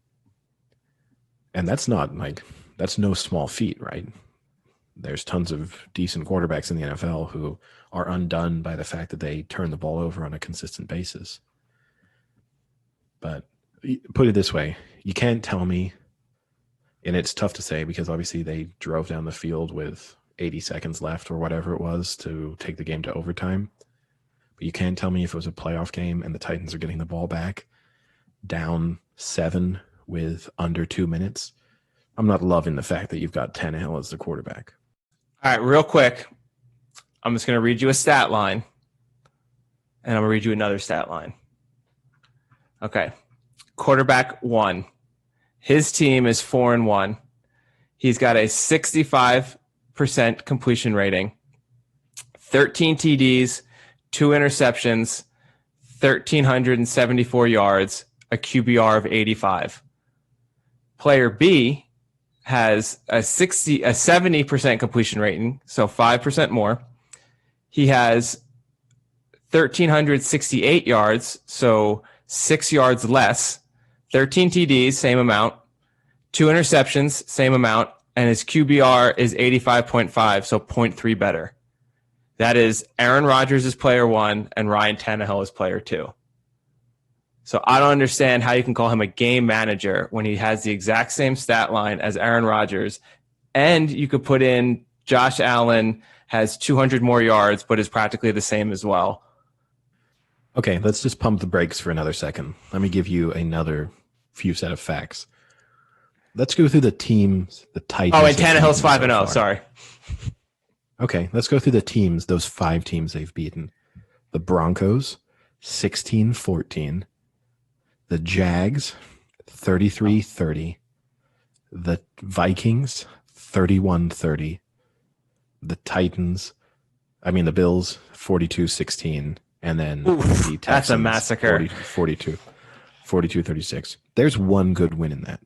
and that's no small feat, right? There's tons of decent quarterbacks in the NFL who are undone by the fact that they turn the ball over on a consistent basis. But put it this way, you can't tell me, and it's tough to say because obviously they drove down the field with 80 seconds left or whatever it was to take the game to overtime. But you can't tell me if it was a playoff game and the Titans are getting the ball back down 7 with under 2 minutes. I'm not loving the fact that you've got Tannehill as the quarterback. All right, real quick. I'm just going to read you a stat line, and I'm going to read you another stat line. Okay. Quarterback 1. His team is 4-1. He's got a 65% completion rating, 13 TDs, 2 interceptions, 1,374 yards, a QBR of 85. Player B has a 70% completion rating, so 5% more. He has 1,368 yards, so 6 yards less. 13 TDs, same amount. 2 interceptions, same amount. And his QBR is 85.5, so 0.3 better. That is Aaron Rodgers is player 1 and Ryan Tannehill is player 2. So I don't understand how you can call him a game manager when he has the exact same stat line as Aaron Rodgers. And you could put in Josh Allen has 200 more yards, but is practically the same as well. Okay, let's just pump the brakes for another second. Let me give you another few set of facts. Let's go through the teams, the Titans. Oh, and Tannehill's 5-0, sorry. Okay, let's go through the teams, those 5 teams they've beaten. The Broncos, 16-14. The Jags, 33-30. The Vikings, 31-30. The Bills, 42-16. And then the Texans, that's a massacre. 42-36. There's one good win in that.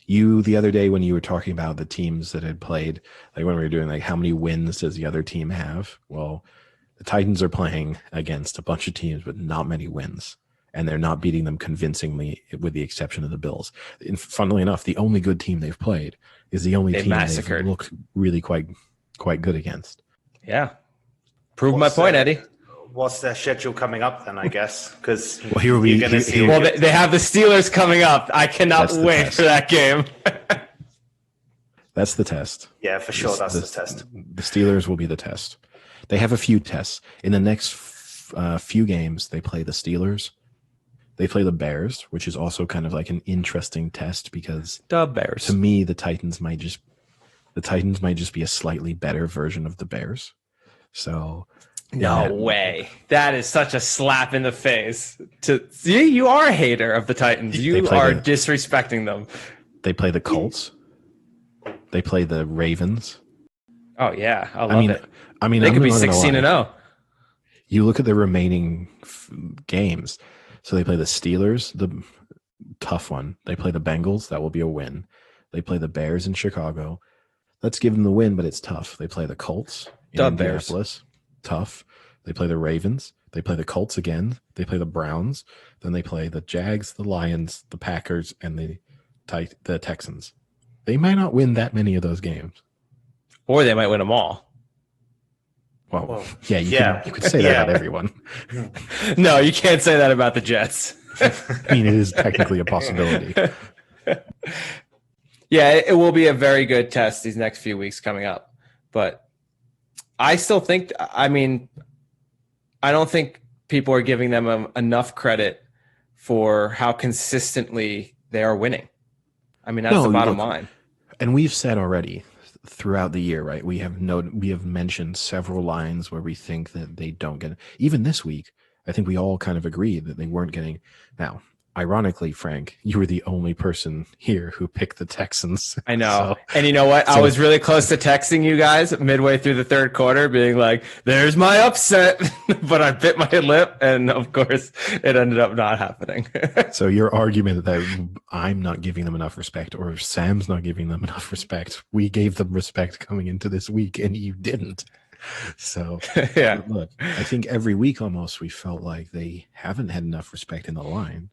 You, the other day when you were talking about the teams that had played, like when we were doing like how many wins does the other team have? Well, the Titans are playing against a bunch of teams with not many wins, and they're not beating them convincingly with the exception of the Bills. And funnily enough, the only good team they've played is the only team they've looked really quite good against. Yeah. Prove my point, Eddie. What's their schedule coming up then, I guess? Because they have the Steelers coming up. I cannot wait for that game. That's the test. Yeah, for sure. That's the test. The Steelers will be the test. They have a few tests. In the next few games, they play the Steelers. They play the Bears, which is also kind of like an interesting test because the Bears. To me, the Titans might just be a slightly better version of the Bears. So no way. That is such a slap in the face. You are a hater of the Titans. You are disrespecting them. They play the Colts. They play the Ravens. Oh yeah, I love it. I mean, they could be 16-0. You look at the remaining games. So they play the Steelers, the tough one. They play the Bengals. That will be a win. They play the Bears in Chicago. Let's give them the win, but it's tough. They play the Colts in Indianapolis. Tough. They play the Ravens. They play the Colts again. They play the Browns. Then they play the Jags, the Lions, the Packers, and the Texans. They might not win that many of those games. Or they might win them all. Well, you could say that about everyone. No, you can't say that about the Jets. I mean, it is technically a possibility. Yeah, it will be a very good test these next few weeks coming up. But I still think, I don't think people are giving them enough credit for how consistently they are winning. That's the bottom line. And we've said already throughout the year, right? We have mentioned several lines where we think that they don't get it. Even this week, I think we all kind of agreed that they weren't getting. Now, ironically, Frank, you were the only person here who picked the Texans. I know. And you know what? I was really close to texting you guys midway through the third quarter being like, there's my upset. But I bit my lip. And of course, it ended up not happening. So your argument that I'm not giving them enough respect or Sam's not giving them enough respect, we gave them respect coming into this week and you didn't. So yeah, look, I think every week almost we felt like they haven't had enough respect in the line.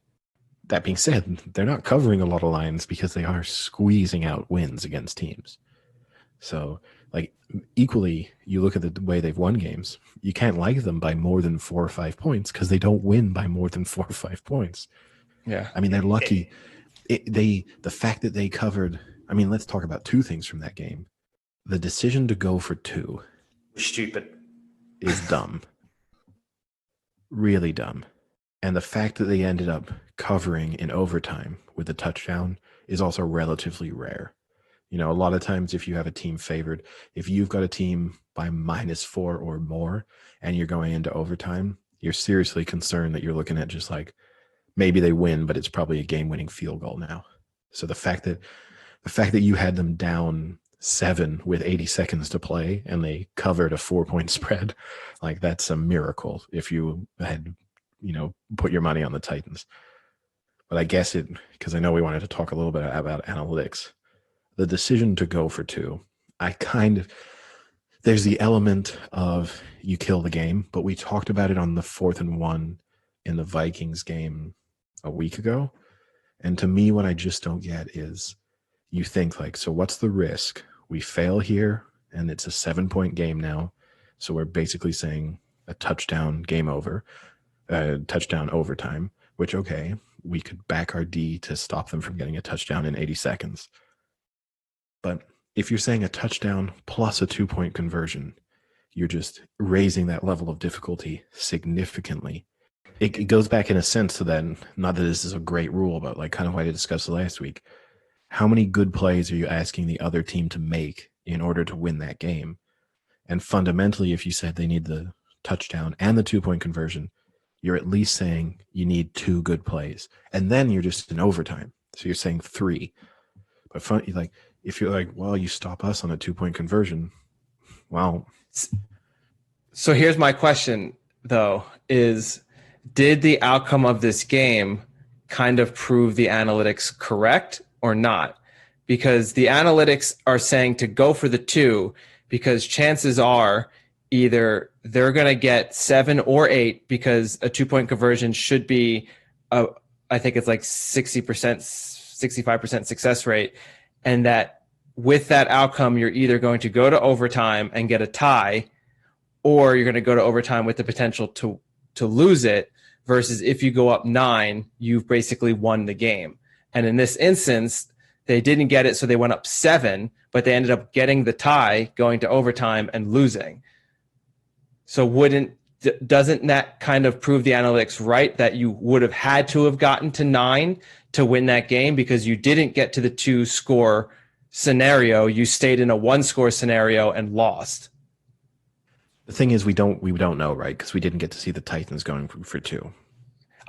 That being said, they're not covering a lot of lines because they are squeezing out wins against teams. So, like, equally, you look at the way they've won games, you can't like them by more than 4 or 5 points because they don't win by more than 4 or 5 points. Yeah. They're lucky. The fact that they covered, let's talk about 2 things from that game. The decision to go for 2. Stupid. Is dumb. Really dumb. And the fact that they ended up covering in overtime with a touchdown is also relatively rare. A lot of times if you have a team favored, if you've got a team by -4 or more and you're going into overtime, you're seriously concerned that you're looking at just like maybe they win, but it's probably a game-winning field goal now. So the fact that you had them down 7 with 80 seconds to play and they covered a 4-point spread, like that's a miracle if you had put your money on the Titans. But I guess because I know we wanted to talk a little bit about analytics, the decision to go for 2, there's the element of you kill the game, but we talked about it on the 4th and 1 in the Vikings game a week ago. And to me, what I just don't get is you think like, so what's the risk? We fail here and it's a 7-point game now. So we're basically saying a touchdown, game over. Touchdown overtime, which, okay, we could back our D to stop them from getting a touchdown in 80 seconds. But if you're saying a touchdown plus a 2-point conversion, you're just raising that level of difficulty significantly. It goes back in a sense to then, not that this is a great rule, but like kind of what I discussed last week. How many good plays are you asking the other team to make in order to win that game? And fundamentally, if you said they need the touchdown and the 2-point conversion, you're at least saying you need 2 good plays. And then you're just in overtime. So you're saying 3. But if you're like, well, you stop us on a 2-point conversion, well. So here's my question, though, is did the outcome of this game kind of prove the analytics correct or not? Because the analytics are saying to go for the 2 because chances are either they're going to get 7 or 8 because a 2-point conversion should be, I think it's like 60%, 65% success rate. And that with that outcome, you're either going to go to overtime and get a tie, or you're going to go to overtime with the potential to lose it, versus if you go up 9, you've basically won the game. And in this instance, they didn't get it, so they went up 7, but they ended up getting the tie, going to overtime and losing. So doesn't that kind of prove the analytics right that you would have had to have gotten to 9 to win that game because you didn't get to the 2-score scenario, you stayed in a 1-score scenario and lost? The thing is, we don't know, right? Because we didn't get to see the Titans going for 2.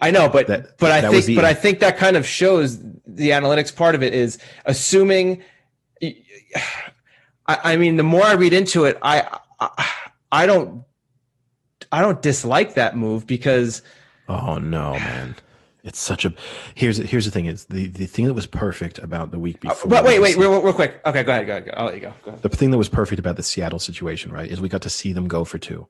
I know, but I think that kind of shows the analytics part of it is assuming. I mean, the more I read into it, I don't dislike that move because Oh no, man. It's such a here's the thing is the thing that was perfect about the week before. But wait, real quick. Okay, go ahead. I'll let you go. Go ahead. The thing that was perfect about the Seattle situation, right, is we got to see them go for 2.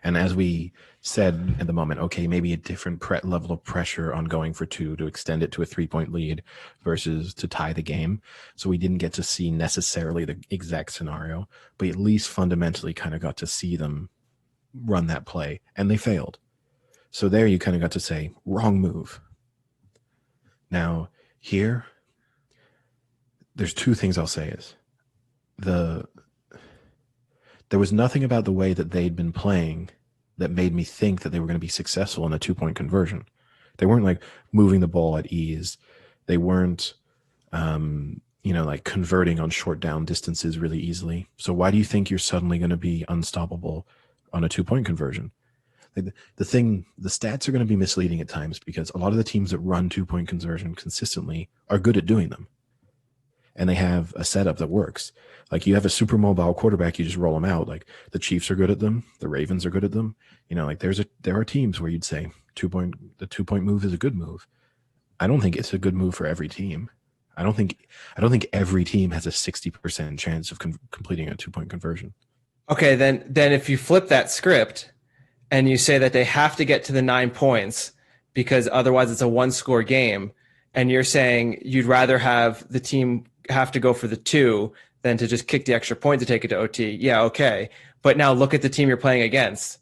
And as we said at the moment, okay, maybe a different level of pressure on going for 2 to extend it to a 3-point lead versus to tie the game. So we didn't get to see necessarily the exact scenario, but at least fundamentally kind of got to see them run that play, and they failed. So there you kind of got to say, wrong move. Now, here, there's 2 things I'll say is there was nothing about the way that they'd been playing that made me think that they were going to be successful in a 2-point conversion. They weren't like moving the ball at ease. They weren't, like converting on short down distances really easily. So why do you think you're suddenly going to be unstoppable on a 2-point conversion? The stats are going to be misleading at times because a lot of the teams that run 2-point conversion consistently are good at doing them. And they have a setup that works. Like you have a super mobile quarterback, you just roll them out. Like the Chiefs are good at them. The Ravens are good at them. Like there are teams where you'd say the 2-point move is a good move. I don't think it's a good move for every team. I don't think every team has a 60% chance of completing a 2-point conversion. Okay, then if you flip that script and you say that they have to get to the 9 points because otherwise it's a 1-score game, and you're saying you'd rather have the team have to go for the 2 than to just kick the extra point to take it to OT. Yeah, okay. But now look at the team you're playing against.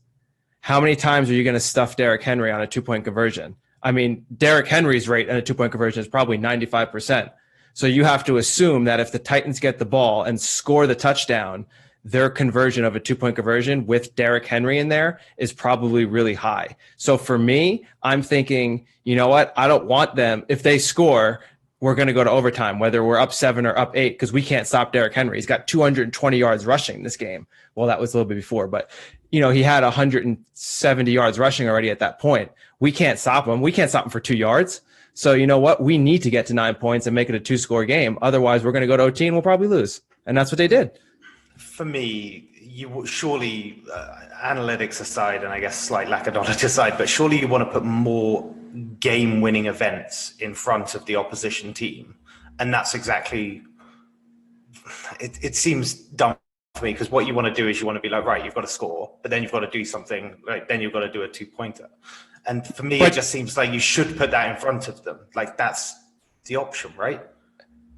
How many times are you going to stuff Derrick Henry on a 2-point conversion? I mean, Derrick Henry's rate on a 2-point conversion is probably 95%. So you have to assume that if the Titans get the ball and score the touchdown, their conversion of a 2-point conversion with Derrick Henry in there is probably really high. So for me, I'm thinking, you know what? I don't want them. If they score, we're going to go to overtime, whether we're up 7 or up 8, because we can't stop Derrick Henry. He's got 220 yards rushing this game. Well, that was a little bit before, but he had 170 yards rushing already at that point. We can't stop him. We can't stop him for 2 yards. So you know what? We need to get to 9 points and make it a 2-score game. Otherwise, we're going to go to OT and we'll probably lose. And that's what they did. For me, you surely, analytics aside, and I guess slight lack of knowledge aside, but surely you want to put more game-winning events in front of the opposition team. And that's exactly, it seems dumb for me, because what you want to do is you want to be like, right, you've got to score, but then you've got to do something, like then you've got to do a 2-pointer. And for me, it just seems like you should put that in front of them. Like that's the option, right?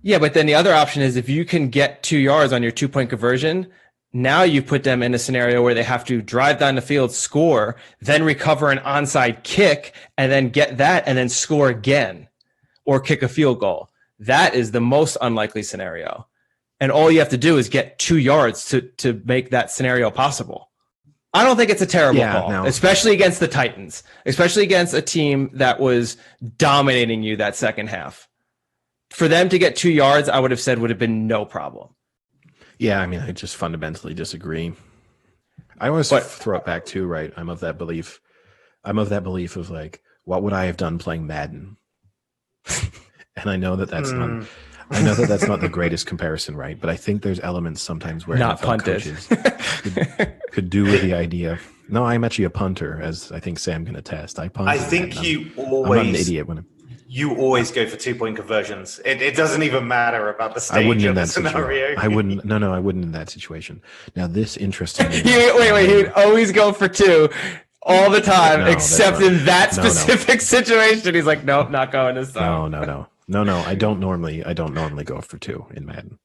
Yeah, but then the other option is if you can get 2 yards on your 2-point conversion, now you put them in a scenario where they have to drive down the field, score, then recover an onside kick, and then get that and then score again or kick a field goal. That is the most unlikely scenario. And all you have to do is get 2 yards to make that scenario possible. I don't think it's a terrible call, no. Especially against the Titans, especially against a team that was dominating you that second half. For them to get 2 yards, I would have said would have been no problem. Yeah, I mean, I just fundamentally disagree. I always throw it back to, right, I'm of that belief of like, what would I have done playing Madden? And I know that that's not the greatest comparison, right? But I think there's elements sometimes where not NFL coaches could do with the idea. No, I'm actually a punter, as I think Sam can attest. I punt. I think I'm not an idiot when you always go for 2-point conversions. It doesn't even matter about the stage of the scenario. I wouldn't in that situation. Now, this interesting. Wait. He would always go for 2 all the time, except in that specific situation. He's like, nope, not going this time. No. I don't normally go for 2 in Madden.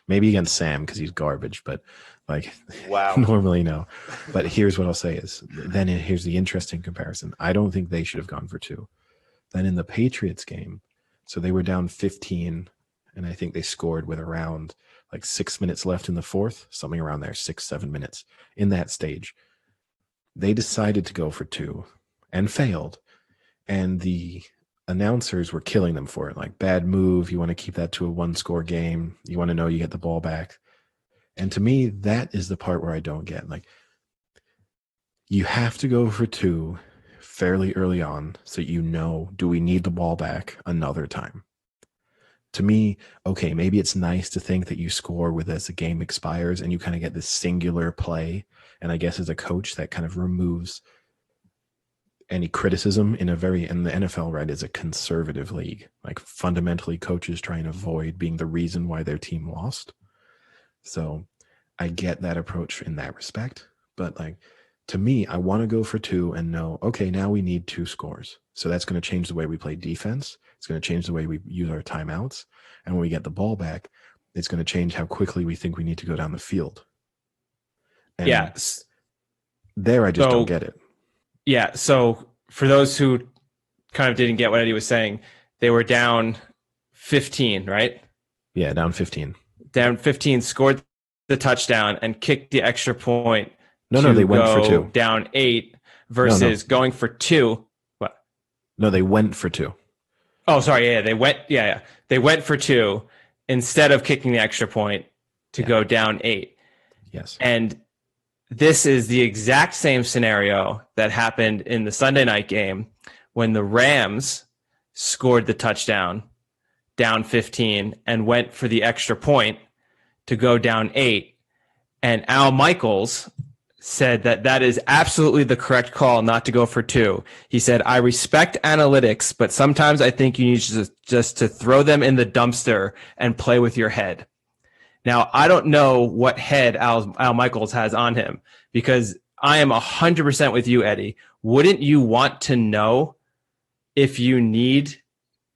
Maybe against Sam because he's garbage, but like, wow. Normally no. But here's what I'll say is here's the interesting comparison. I don't think they should have gone for 2. Then in the Patriots game, so they were down 15, and I think they scored with around like 6 minutes left in the fourth, something around there, 6-7 minutes in that stage. They decided to go for 2 and failed. And the announcers were killing them for it. Like, bad move. You want to keep that to a 1-score game. You want to know you get the ball back. And to me, that is the part where I don't get. Like, you have to go for 2 fairly early on so do we need the ball back another time? To me, okay, maybe it's nice to think that you score with as the game expires and you kind of get this singular play. And I guess as a coach, that kind of removes any criticism in the NFL, right, is a conservative league. Like fundamentally, coaches try and avoid being the reason why their team lost. So I get that approach in that respect. But like, to me, I want to go for 2 and know, okay, now we need 2 scores. So that's going to change the way we play defense. It's going to change the way we use our timeouts. And when we get the ball back, it's going to change how quickly we think we need to go down the field. And there I just don't get it. Yeah. So for those who kind of didn't get what Eddie was saying, they were down 15, right? Yeah, down 15. Down 15, scored the touchdown and kicked the extra point. No, they went for 2. Down 8 versus going for 2. What? No, they went for 2. Oh, sorry. Yeah, they went. Yeah. They went for 2 instead of kicking the extra point to go down 8. Yes. And this is the exact same scenario that happened in the Sunday night game when the Rams scored the touchdown down 15 and went for the extra point to go down 8. And Al Michaels said that is absolutely the correct call not to go for 2. He said, I respect analytics, but sometimes I think you need just to throw them in the dumpster and play with your head. Now, I don't know what head Al Michaels has on him, because I am 100% with you, Eddie. Wouldn't you want to know if you need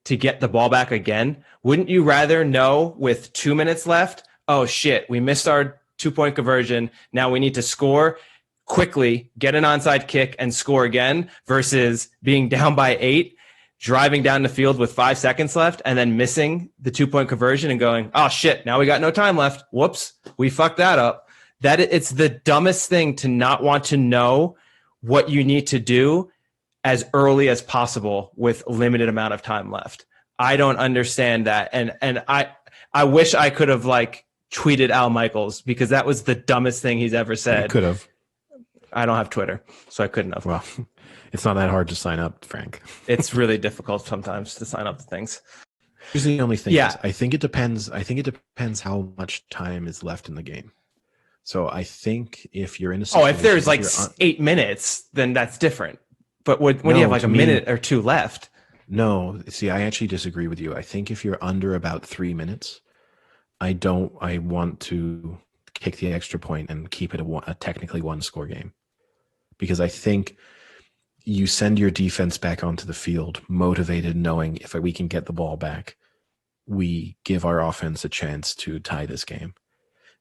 to get the ball back again? Wouldn't you rather know with 2 minutes left, oh shit, we missed our 2-point conversion. Now we need to score quickly, get an onside kick and score again, versus being down by 8, driving down the field with 5 seconds left and then missing the 2-point conversion and going, oh shit, now we got no time left. Whoops, we fucked that up. That it's the dumbest thing to not want to know what you need to do as early as possible with limited amount of time left. I don't understand that. And I wish I could have tweeted Al Michaels, because that was the dumbest thing he's ever said. You could have. I don't have Twitter, so I couldn't have. Well, it's not that hard to sign up, Frank. It's really difficult sometimes to sign up to things. Here's the only thing. Yeah. I think it depends how much time is left in the game. So I think if you're in a situation, if there's 8 minutes, then that's different. But when you have a minute or 2 left. No, see, I actually disagree with you. I think if you're under about 3 minutes, I want to kick the extra point and keep it a technically 1-score game, because I think you send your defense back onto the field motivated, knowing if we can get the ball back, we give our offense a chance to tie this game.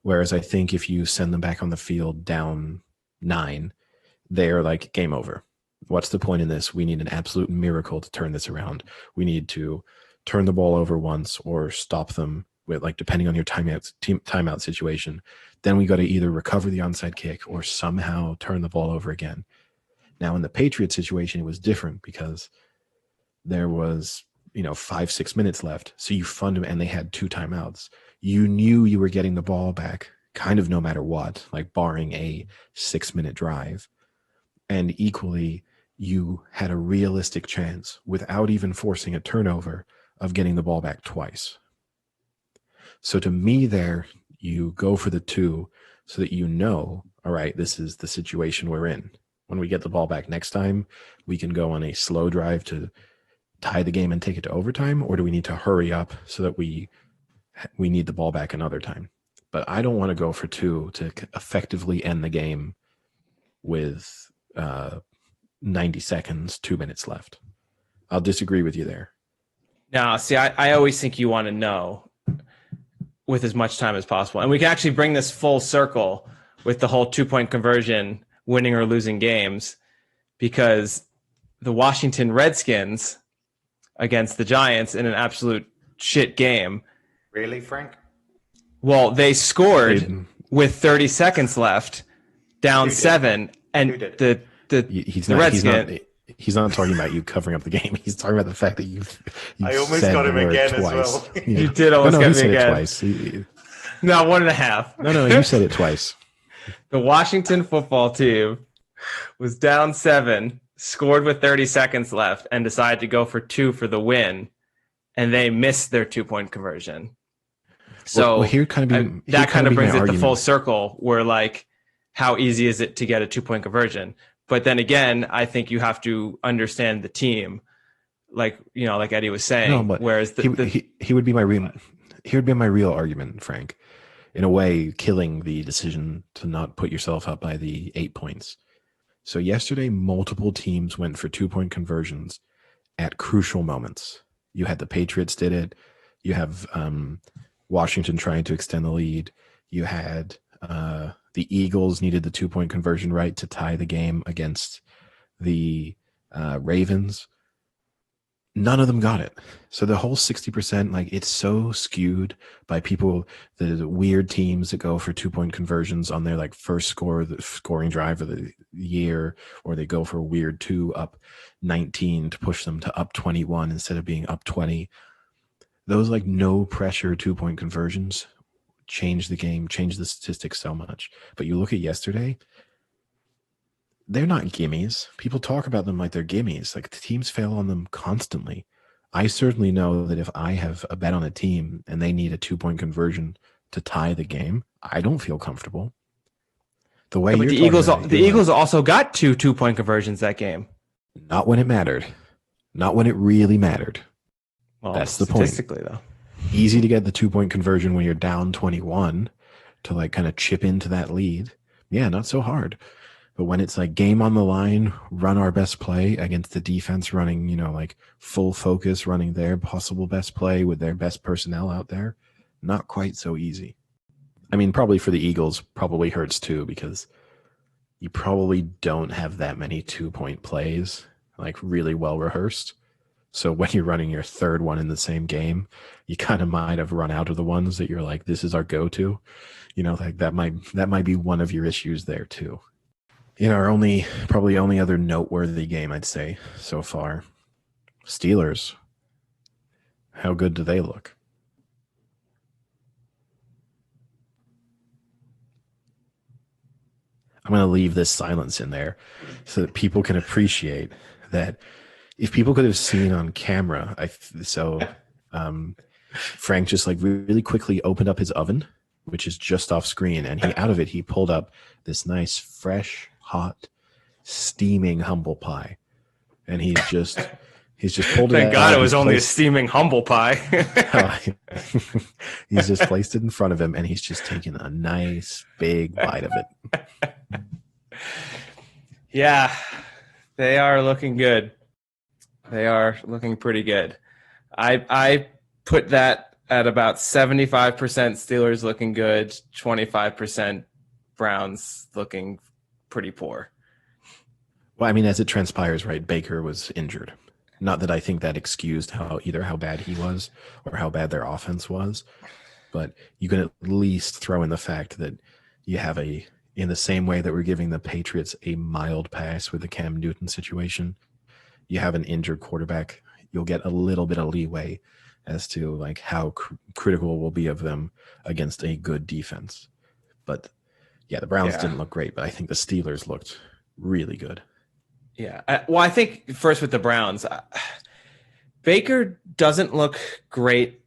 Whereas I think if you send them back on the field down 9, they're like, game over. What's the point in this? We need an absolute miracle to turn this around. We need to turn the ball over once or stop them with, depending on your timeout situation. Then we got to either recover the onside kick or somehow turn the ball over again. Now, in the Patriots situation, it was different because there was, 5-6 minutes left. So you and they had 2 timeouts. You knew you were getting the ball back kind of no matter what, barring a 6-minute drive. And equally, you had a realistic chance, without even forcing a turnover, of getting the ball back twice. So to me there, you go for the 2 so that all right, this is the situation we're in. When we get the ball back next time, we can go on a slow drive to tie the game and take it to overtime, or do we need to hurry up so that we need the ball back another time? But I don't want to go for 2 to effectively end the game with 90 seconds, 2 minutes left. I'll disagree with you there. No, see, I always think you want to know with as much time as possible. And we can actually bring this full circle with the whole 2-point conversion, winning or losing games, because the Washington Redskins against the Giants in an absolute shit game. Really, Frank? Well, they scored with 30 seconds left, down 7, and the Redskins. He's not talking about you covering up the game. He's talking about the fact that you I almost got him again twice. as well. Yeah. You did almost get me again. Twice. No, 1.5. No, you said it twice. The Washington football team was down 7, scored with 30 seconds left, and decided to go for 2 for the win, and they missed their 2-point conversion. So here brings it the full circle, where how easy is it to get a 2-point conversion? But then again, I think you have to understand the team, like Eddie was saying. No, but whereas he would be my real argument, Frank. In a way, killing the decision to not put yourself up by the 8 points. So yesterday, multiple teams went for 2-point conversions at crucial moments. You had the Patriots did it. You have Washington trying to extend the lead. You had the Eagles needed the 2-point conversion right to tie the game against the Ravens. None of them got it. So the whole 60%, like, it's so skewed by people, the weird teams that go for 2-point conversions on their like first scoring drive of the year, or they go for a weird 2 up 19 to push them to up 21 instead of being up 20. Those like no pressure 2-point conversions change the game, change the statistics so much. But you look at yesterday, they're not gimmies. People talk about them like they're gimmies. Like, the teams fail on them constantly. I certainly know that if I have a bet on a team and they need a 2-point conversion to tie the game, I don't feel comfortable. The way the Eagles also got 2-point conversions that game. Not when it mattered. Not when it really mattered. Well, that's the point. Statistically, though, easy to get the 2-point conversion when you're down 21 to like kind of chip into that lead. Yeah, not so hard. But when it's like game on the line, run our best play against the defense running, like full focus, running their possible best play with their best personnel out there, not quite so easy. I mean, probably for the Eagles, probably hurts too, because you probably don't have that many 2-point plays, like really well rehearsed. So when you're running your third one in the same game, you kind of might have run out of the ones that you're like, this is our go-to. Like that might be one of your issues there too. Our probably only other noteworthy game, I'd say, so far. Steelers. How good do they look? I'm going to leave this silence in there so that people can appreciate that. If people could have seen on camera, Frank just like really quickly opened up his oven, which is just off screen, and out of it he pulled up this nice, fresh, hot, steaming humble pie, and he's just pulled it. Thank God it was only a steaming humble pie. He's just placed it in front of him, and he's just taking a nice big bite of it. Yeah, they are looking good. They are looking pretty good. I put that at about 75% Steelers looking good, 25% Browns looking pretty poor. Well, I mean, as it transpires, right, Baker was injured. Not that I think that excused how bad he was or how bad their offense was, but you can at least throw in the fact that you have in the same way that we're giving the Patriots a mild pass with the Cam Newton situation, you have an injured quarterback, you'll get a little bit of leeway as to like how critical it will be of them against a good defense. But yeah, the Browns didn't look great, but I think the Steelers looked really good. Yeah. I think first with the Browns, Baker doesn't look great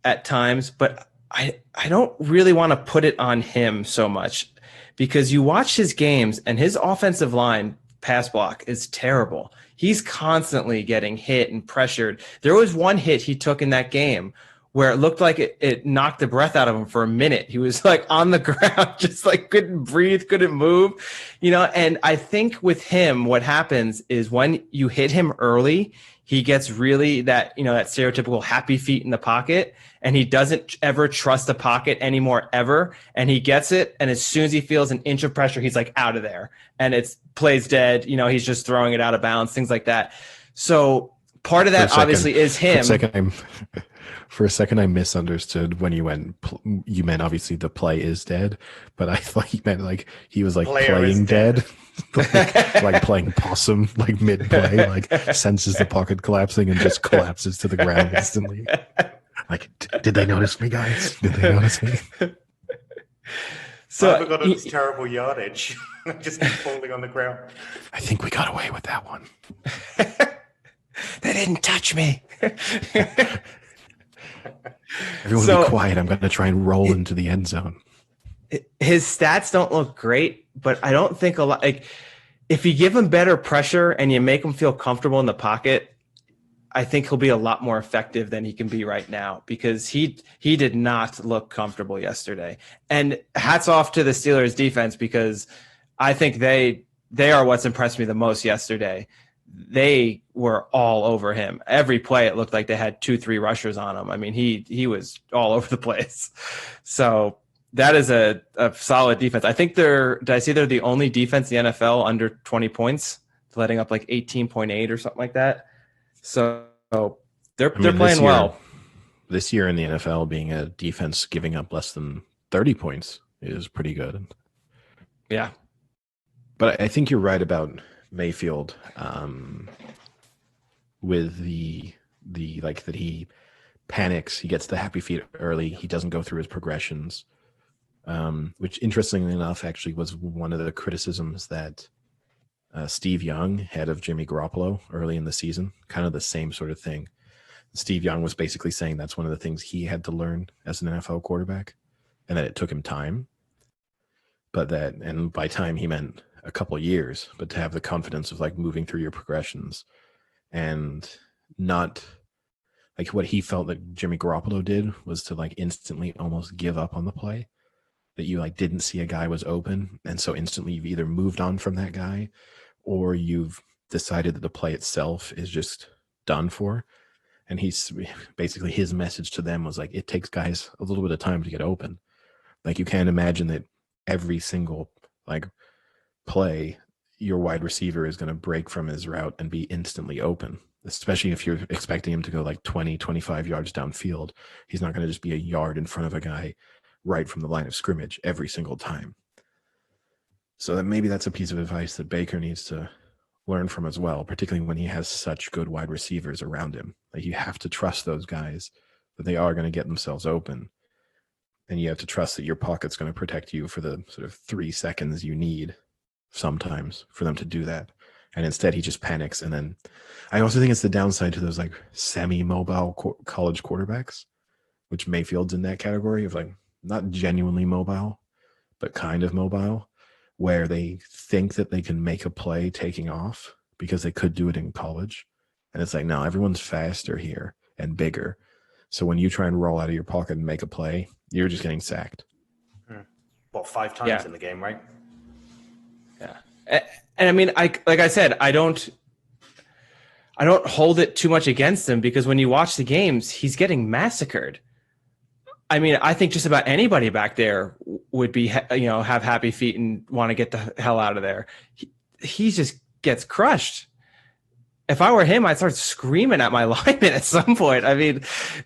at times, but I don't really want to put it on him so much, because you watch his games and his offensive line pass block is terrible. He's constantly getting hit and pressured. There was one hit he took in that game where it looked like it knocked the breath out of him for a minute. He was like on the ground, just like couldn't breathe, couldn't move, and I think with him, what happens is when you hit him early, he gets really that stereotypical happy feet in the pocket, and he doesn't ever trust the pocket anymore, ever. And he gets it. And as soon as he feels an inch of pressure, he's like out of there, and it's plays dead. He's just throwing it out of bounds, things like that. So part of that obviously is him. For a second, I misunderstood when you meant obviously the play is dead, but I thought you meant like he was like playing dead, like playing possum, like mid play, like senses the pocket collapsing and just collapses to the ground instantly. Like, did they notice me, guys? Did they notice me? So I haven't got this terrible yardage. I just keep falling on the ground. I think we got away with that one. They didn't touch me. Everyone be quiet. I'm going to try and roll into the end zone. His stats don't look great, but I don't think a lot. Like, if you give him better pressure and you make him feel comfortable in the pocket, I think he'll be a lot more effective than he can be right now, because he did not look comfortable yesterday. And hats off to the Steelers defense, because I think they are what's impressed me the most yesterday. They were all over him. Every play, it looked like they had 2-3 rushers on him. I mean, he was all over the place. So that is a solid defense. I think did I see they're the only defense in the NFL under 20 points, letting up like 18.8 or something like that. So they're playing well. This year in the NFL, being a defense giving up less than 30 points is pretty good. Yeah. But I think you're right about Mayfield, with the like that he panics, he gets the happy feet early, he doesn't go through his progressions, which interestingly enough actually was one of the criticisms that Steve Young had of Jimmy Garoppolo early in the season. Kind of the same sort of thing. Steve Young was basically saying that's one of the things he had to learn as an NFL quarterback, and that it took him time. But and by time he meant a couple years, but to have the confidence of like moving through your progressions and not like what he felt that Jimmy Garoppolo did was to like instantly almost give up on the play, that you like didn't see a guy was open. And so instantly you've either moved on from that guy or you've decided that the play itself is just done for. And he's basically, his message to them was like, it takes guys a little bit of time to get open. Like you can't imagine that every single like play, your wide receiver is going to break from his route and be instantly open, especially if you're expecting him to go like 20, 25 yards downfield. He's not going to just be a yard in front of a guy right from the line of scrimmage every single time. So that maybe that's a piece of advice that Baker needs to learn from as well, particularly when he has such good wide receivers around him. Like you have to trust those guys that they are going to get themselves open. And you have to trust that your pocket's going to protect you for the sort of 3 seconds you need sometimes for them to do that. And instead he just panics. And then I also think it's the downside to those like semi-mobile college quarterbacks, which Mayfield's in that category of like not genuinely mobile, but kind of mobile, where they think that they can make a play taking off because they could do it in college. And it's like, no, everyone's faster here and bigger. So when you try and roll out of your pocket and make a play, you're just getting sacked. What, 5 times in the game, right? Yeah. And I mean, like I said, I don't hold it too much against him, because when you watch the games, he's getting massacred. I mean, I think just about anybody back there would be, have happy feet and want to get the hell out of there. He just gets crushed. If I were him, I'd start screaming at my lineman at some point. I mean,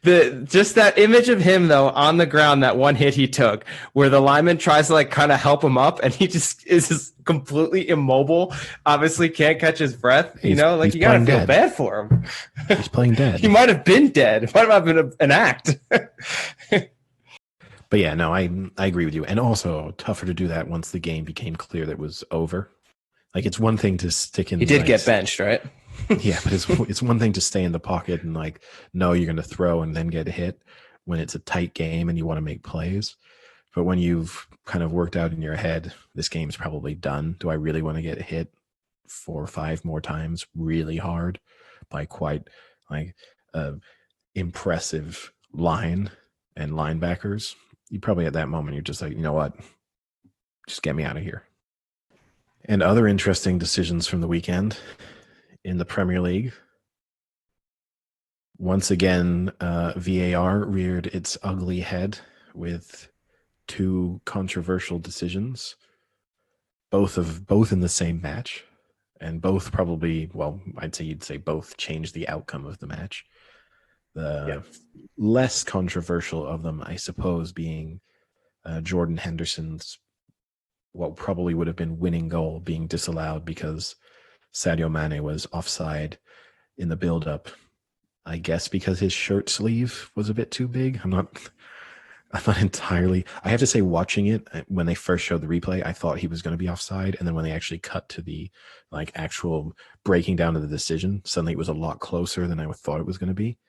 just that image of him though on the ground, that one hit he took, where the lineman tries to like kind of help him up, and he just is just completely immobile. Obviously, can't catch his breath. You gotta feel bad for him. He's playing dead. He might have been dead. It might have been an act. But yeah, no, I agree with you. And also tougher to do that once the game became clear that it was over. Like it's one thing to stick in. He did get benched, right? Yeah, but it's one thing to stay in the pocket and like know you're going to throw and then get hit when it's a tight game and you want to make plays. But when you've kind of worked out in your head, this game's probably done. Do I really want to get hit 4 or 5 more times really hard by quite like impressive line and linebackers? You probably at that moment, you're just like, you know what? Just get me out of here. And other interesting decisions from the weekend in the Premier League. Once again, VAR reared its ugly head with 2 controversial decisions, both in the same match, and both probably, well, you'd say both changed the outcome of the match. The less controversial of them, I suppose, being Jordan Henderson's what probably would have been winning goal being disallowed because Sadio Mane was offside in the build-up. I guess because his shirt sleeve was a bit too big. I'm not entirely. I have to say, watching it when they first showed the replay, I thought he was going to be offside, and then when they actually cut to the like actual breaking down of the decision, suddenly it was a lot closer than I thought it was going to be.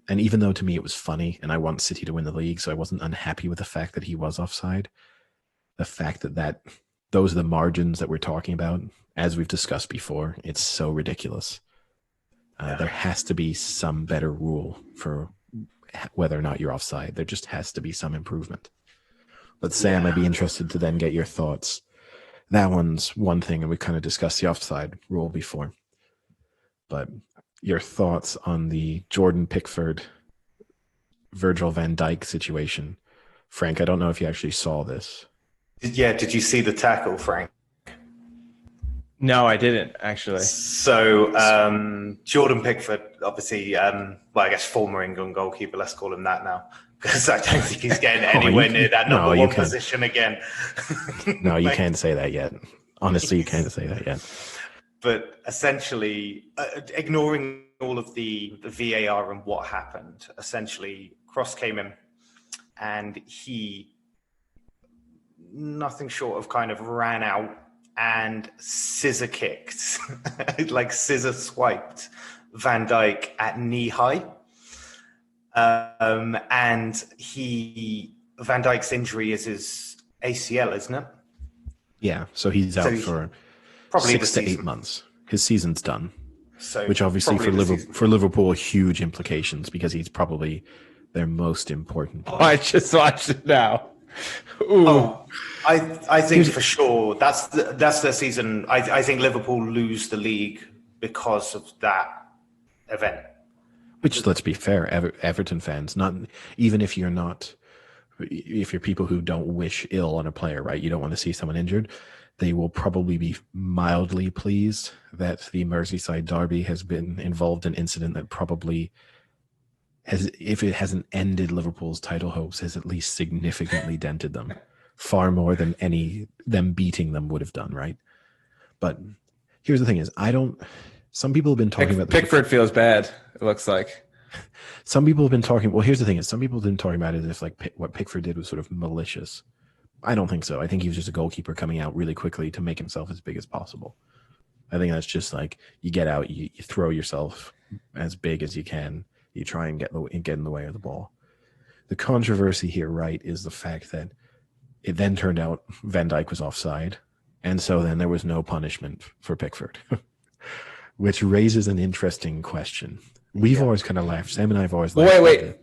And even though to me it was funny, and I want City to win the league, so I wasn't unhappy with the fact that he was offside. The fact that those are the margins that we're talking about. As we've discussed before, it's so ridiculous. There has to be some better rule for whether or not you're offside. There just has to be some improvement. But Sam, I'd be interested to then get your thoughts. That one's one thing, and we kind of discussed the offside rule before. But your thoughts on the Jordan Pickford, Virgil van Dijk situation. Frank, I don't know if you actually saw this. Did you see the tackle, Frank? No, I didn't actually. So Jordan Pickford, obviously, I guess former England goalkeeper, let's call him that now, because I don't think he's getting anywhere near that number one position again. No, you can't say that yet. Honestly, you can't say that yet. But essentially, ignoring all of the VAR and what happened, essentially, Cross came in and he, nothing short of kind of ran out and scissor kicked, like scissor swiped Van Dijk at knee high. And Van Dijk's injury is his ACL, isn't it? Yeah, so he's out for probably 6 to 8 months. His season's done. So which obviously for Liverpool, huge implications because he's probably their most important player. I just watched it now. Ooh. Oh, I think for sure that's their season. I think Liverpool lose the league because of that event. Which, let's be fair, Everton fans, not even if you're people who don't wish ill on a player, right? You don't want to see someone injured. They will probably be mildly pleased that the Merseyside derby has been involved in an incident that probably has, if it hasn't ended Liverpool's title hopes, has at least significantly dented them, far more than them beating them would have done, right? But here's the thing: some people have been talking about Pickford feels bad. It looks like some people have been talking. Well, here's the thing: some people have been talking about it as if like what Pickford did was sort of malicious. I don't think so. I think he was just a goalkeeper coming out really quickly to make himself as big as possible. I think that's just like you get out, you throw yourself as big as you can. You try and get in the way of the ball. The controversy here, right, is the fact that it then turned out Van Dijk was offside, and so then there was no punishment for Pickford, which raises an interesting question. We've always kind of laughed. Sam and I have always laughed. Wait.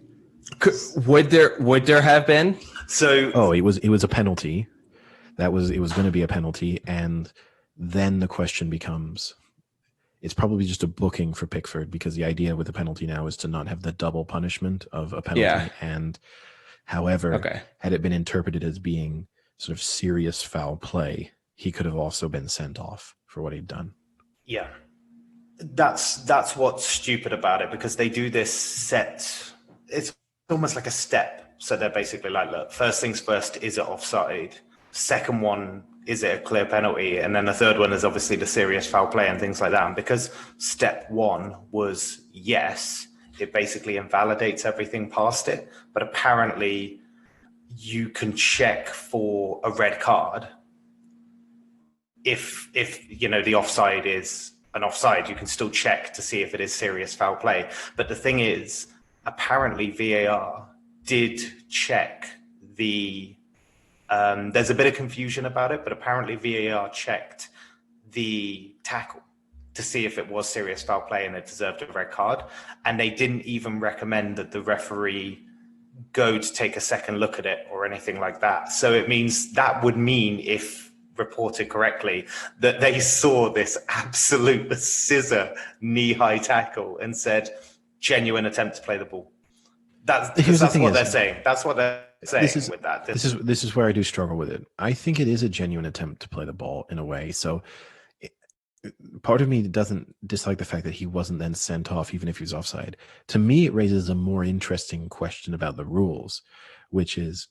Would there have been? It was a penalty. It was going to be a penalty, and then the question becomes, it's probably just a booking for Pickford because the idea with the penalty now is to not have the double punishment of a penalty. Yeah. And however, had it been interpreted as being sort of serious foul play, he could have also been sent off for what he'd done. Yeah. That's what's stupid about it because they do this set. It's almost like a step. So they're basically like, look, first things first, is it offside? Second one, is it a clear penalty? And then the third one is obviously the serious foul play and things like that. And because step one was yes, it basically invalidates everything past it. But apparently you can check for a red card. If the offside is an offside, you can still check to see if it is serious foul play. But the thing is, apparently VAR did check there's a bit of confusion about it, but apparently VAR checked the tackle to see if it was serious foul play and it deserved a red card. And they didn't even recommend that the referee go to take a second look at it or anything like that. So that would mean, if reported correctly, that they saw this absolute scissor knee-high tackle and said, genuine attempt to play the ball. That's what they're saying. That's what they're saying with that. This is where I do struggle with it. I think it is a genuine attempt to play the ball in a way. So part of me doesn't dislike the fact that he wasn't then sent off, even if he was offside. To me, it raises a more interesting question about the rules, which is,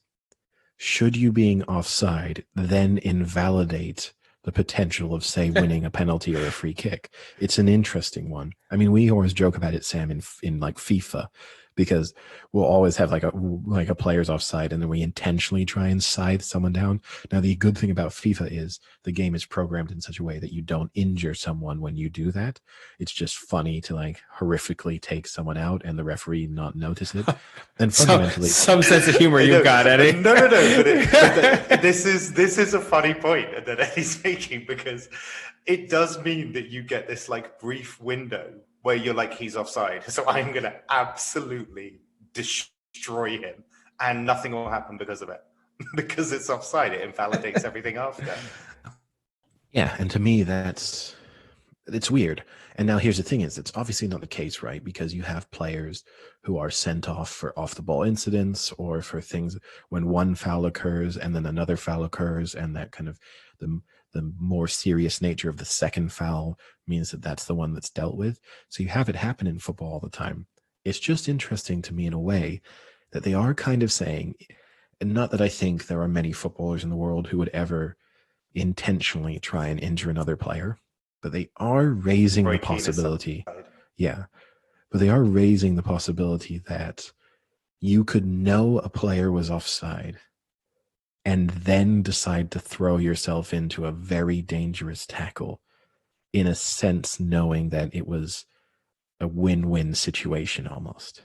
should you being offside then invalidate the potential of, say, winning a penalty or a free kick? It's an interesting one. I mean, we always joke about it, Sam, in like FIFA, because we'll always have like a player's offside, and then we intentionally try and scythe someone down. Now, the good thing about FIFA is the game is programmed in such a way that you don't injure someone when you do that. It's just funny to like horrifically take someone out and the referee not notice it. And fundamentally, some sense of humor you've got, Eddie. No. But this is a funny point that Eddie's making, because it does mean that you get this like brief window where you're like, he's offside, so I'm going to absolutely destroy him, and nothing will happen because of it. Because it's offside, it invalidates everything after. Yeah, and to me, it's weird. And now here's the thing is, it's obviously not the case, right? Because you have players who are sent off for off-the-ball incidents, or for things when one foul occurs and then another foul occurs, and that kind of the more serious nature of the second foul means that that's the one that's dealt with. So you have it happen in football all the time. It's just interesting to me in a way that they are kind of saying, and not that I think there are many footballers in the world who would ever intentionally try and injure another player, but they are raising the possibility. Yeah. But they are raising the possibility that you could know a player was offside and then decide to throw yourself into a very dangerous tackle, in a sense, knowing that it was a win-win situation almost.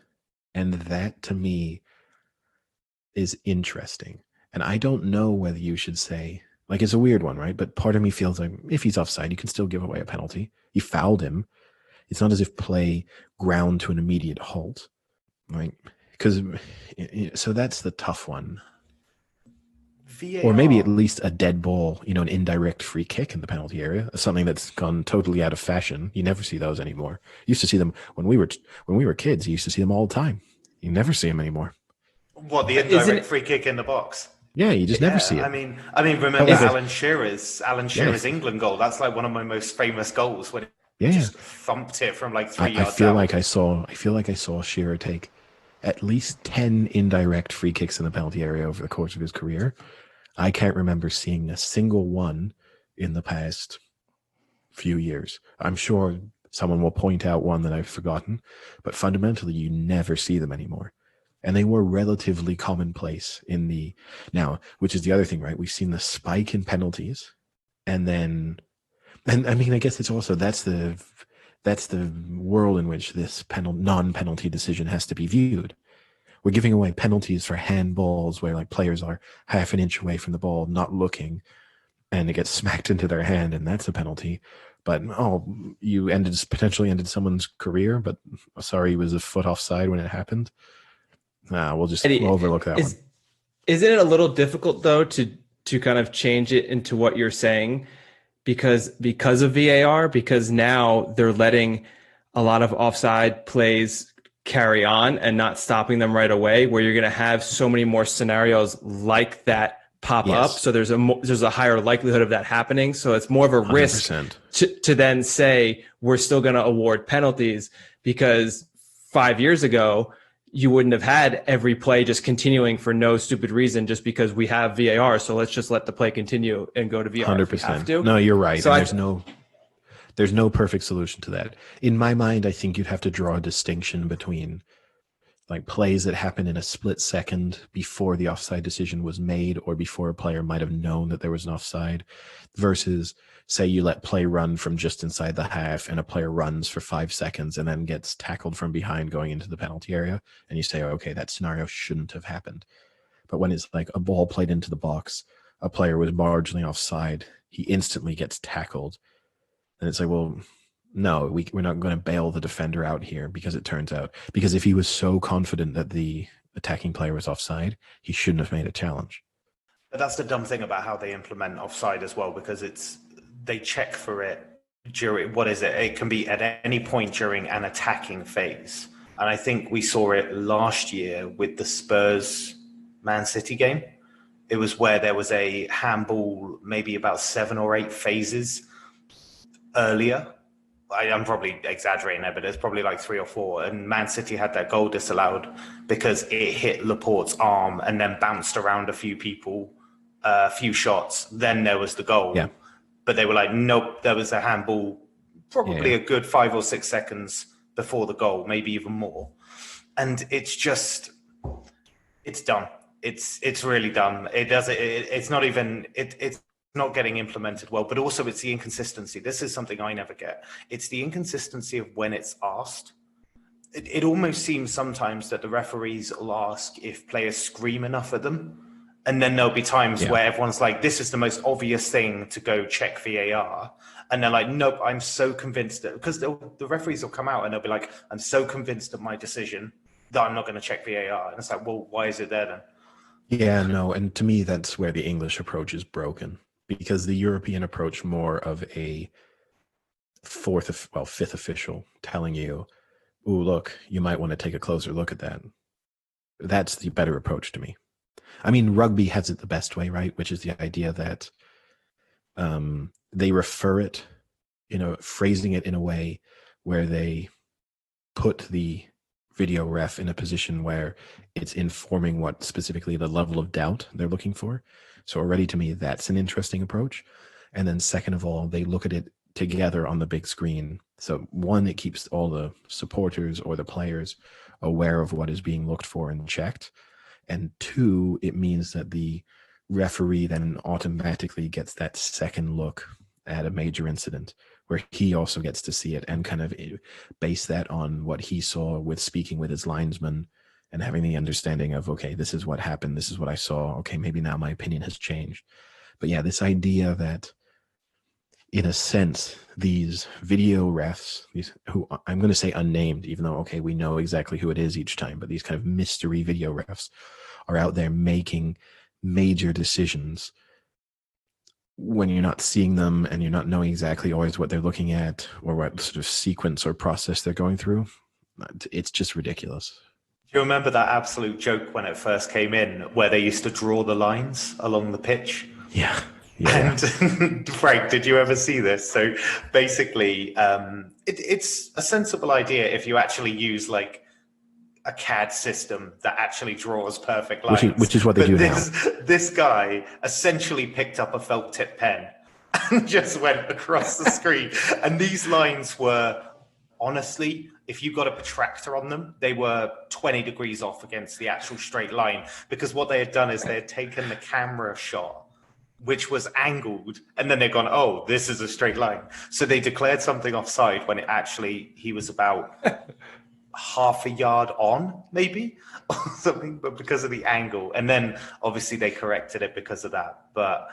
And that, to me, is interesting. And I don't know whether you should say, like, it's a weird one, right? But part of me feels like if he's offside, you can still give away a penalty. You fouled him. It's not as if play ground to an immediate halt, right? Because, so that's the tough one. VAR. Or maybe at least a dead ball, an indirect free kick in the penalty area, something that's gone totally out of fashion. You never see those anymore. You used to see them when we were kids. You used to see them all the time. You never see them anymore. What, the indirect free kick in the box? Yeah, you just never see it. I mean, remember Alan Shearer's England goal? That's like one of my most famous goals, when he just thumped it from like 3 yards out. I feel like I saw Shearer take at least 10 indirect free kicks in the penalty area over the course of his career. I can't remember seeing a single one in the past few years. I'm sure someone will point out one that I've forgotten, but fundamentally, you never see them anymore. And they were relatively commonplace which is the other thing, right? We've seen the spike in penalties, and I mean, I guess it's also, that's the world in which this non-penalty decision has to be viewed. We're giving away penalties for handballs where like players are half an inch away from the ball, not looking, and it gets smacked into their hand, and that's a penalty. But you potentially ended someone's career, but sorry, he was a foot offside when it happened. We'll overlook that one. Isn't it a little difficult though to kind of change it into what you're saying, because of VAR? Because now they're letting a lot of offside plays carry on and not stopping them right away, where you're going to have so many more scenarios like that pop up. So there's a higher likelihood of that happening. So it's more of a 100%. Risk to then say we're still going to award penalties, because 5 years ago you wouldn't have had every play just continuing for no stupid reason just because we have VAR. So let's just let the play continue and go to VAR. 100%. No, you're right. So there's no perfect solution to that. In my mind, I think you'd have to draw a distinction between like plays that happen in a split second before the offside decision was made, or before a player might have known that there was an offside, versus say you let play run from just inside the half and a player runs for 5 seconds and then gets tackled from behind going into the penalty area, and you say, okay, that scenario shouldn't have happened. But when it's like a ball played into the box, a player was marginally offside, he instantly gets tackled. And it's like, well, no, we're not going to bail the defender out here, because if he was so confident that the attacking player was offside, he shouldn't have made a challenge. But that's the dumb thing about how they implement offside as well, because they check for it during, it can be at any point during an attacking phase. And I think we saw it last year with the Spurs Man City game. It was where there was a handball, maybe about 7 or 8 phases earlier. I'm probably exaggerating there, but it's probably like 3 or 4. And Man City had that goal disallowed because it hit Laporte's arm and then bounced around a few people, a few shots. Then there was the goal. Yeah. But they were like, nope, there was a handball probably a good 5 or 6 seconds before the goal, maybe even more. and it's just, it's dumb. It's really dumb. It's not even, it's not getting implemented well, but also it's the inconsistency. This is something I never get. It's the inconsistency of when it's asked. It almost seems sometimes that the referees will ask if players scream enough at them. And then there'll be times where everyone's like, this is the most obvious thing to go check VAR. And they're like, nope, I'm so convinced that, because the referees will come out and they'll be like, I'm so convinced of my decision that I'm not going to check VAR. And it's like, well, why is it there then? Yeah, no. And to me, that's where the English approach is broken, because the European approach, more of a fifth official telling you, ooh, look, you might want to take a closer look at that. That's the better approach to me. I mean, rugby has it the best way, right? Which is the idea that they refer it, phrasing it in a way where they put the video ref in a position where it's informing what specifically the level of doubt they're looking for. So already to me, that's an interesting approach. And then second of all, they look at it together on the big screen. So one, it keeps all the supporters or the players aware of what is being looked for and checked. And two, it means that the referee then automatically gets that second look at a major incident where he also gets to see it and kind of base that on what he saw with speaking with his linesman and having the understanding of, okay, this is what happened. This is what I saw. Okay, maybe now my opinion has changed. But yeah, this idea that in a sense, these video refs, these who I'm going to say unnamed, even though, okay, we know exactly who it is each time, but these kind of mystery video refs are out there making major decisions when you're not seeing them and you're not knowing exactly always what they're looking at or what sort of sequence or process they're going through. It's just ridiculous. Do you remember that absolute joke when it first came in where they used to draw the lines along the pitch? Yeah. And Frank, did you ever see this? So basically, it's a sensible idea if you actually use like a CAD system that actually draws perfect lines. Which is what they do now. This guy essentially picked up a felt tip pen and just went across the screen. And these lines were, honestly, if you got a protractor on them, they were 20 degrees off against the actual straight line. Because what they had done is they had taken the camera shot, which was angled, and then they've gone, oh, this is a straight line. So they declared something offside when he was about half a yard on, maybe, or something, but because of the angle. And then obviously they corrected it because of that. But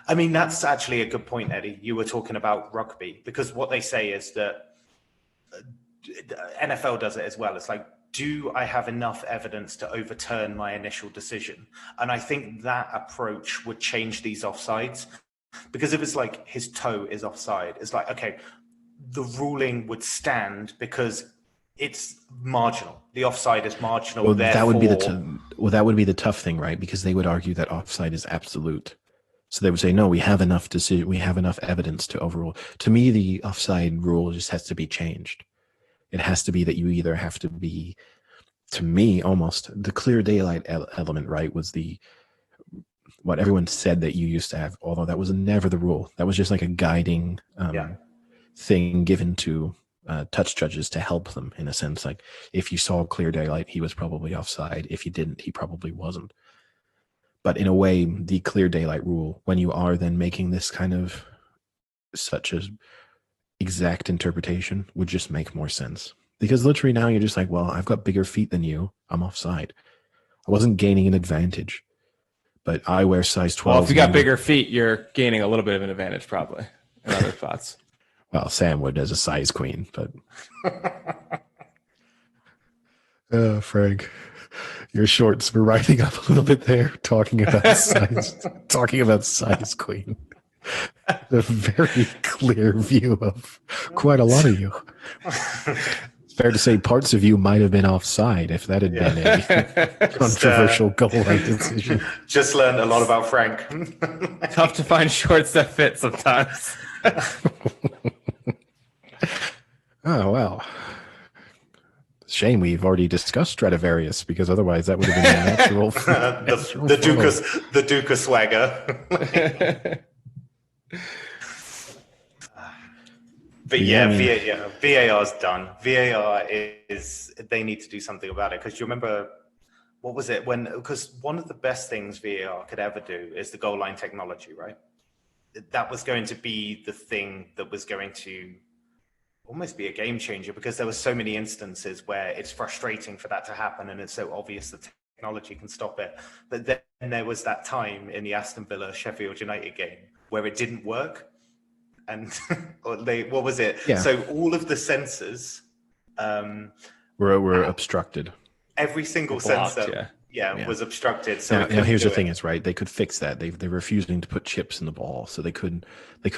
I mean, that's actually a good point, Eddie. You were talking about rugby, because what they say is that NFL does it as well. It's like, do I have enough evidence to overturn my initial decision? And I think that approach would change these offsides, because if it's like his toe is offside, it's like, okay, the ruling would stand because it's marginal. The offside is marginal. Well, that would be the tough thing, right? Because they would argue that offside is absolute. So they would say, no, we have enough evidence to overrule. To me, the offside rule just has to be changed. It has to be that you either have to be, to me, almost the clear daylight element, right, was what everyone said that you used to have, although that was never the rule. That was just like a guiding thing given to touch judges to help them, in a sense. Like, if you saw clear daylight, he was probably offside. If you didn't, he probably wasn't. But in a way, the clear daylight rule, when you are then making this kind of such a exact interpretation, would just make more sense. Because literally now you're just like, well, I've got bigger feet than you. I'm offside. I wasn't gaining an advantage, but I wear size 12. Well, if you got bigger feet, you're gaining a little bit of an advantage probably in other spots. Well, Sam would as a size queen, but Frank, your shorts were riding up a little bit there, talking about size queen. A very clear view of quite a lot of you. It's fair to say parts of you might have been offside if that had been a controversial goal line decision. Just learned a lot about Frank. Tough to find shorts that fit sometimes. Oh, well. Shame we've already discussed Stradivarius, because otherwise that would have been a natural. the Duke of Swagger. But Yeah, yeah, I mean, VAR's done. VAR is they need to do something about it because you remember what was it when because one of the best things VAR could ever do is the goal line technology, right? That was going to be the thing that was going to almost be a game changer because there were so many instances where it's frustrating for that to happen and it's so obvious the technology can stop it. But then there was that time in the Aston Villa Sheffield United game where it didn't work. And what was it? Yeah. So all of the sensors, we're obstructed. every single Blocked, sensor, yeah. was obstructed. So now here's the thing: is right. They could fix that. They're refusing to put chips in the ball, so they could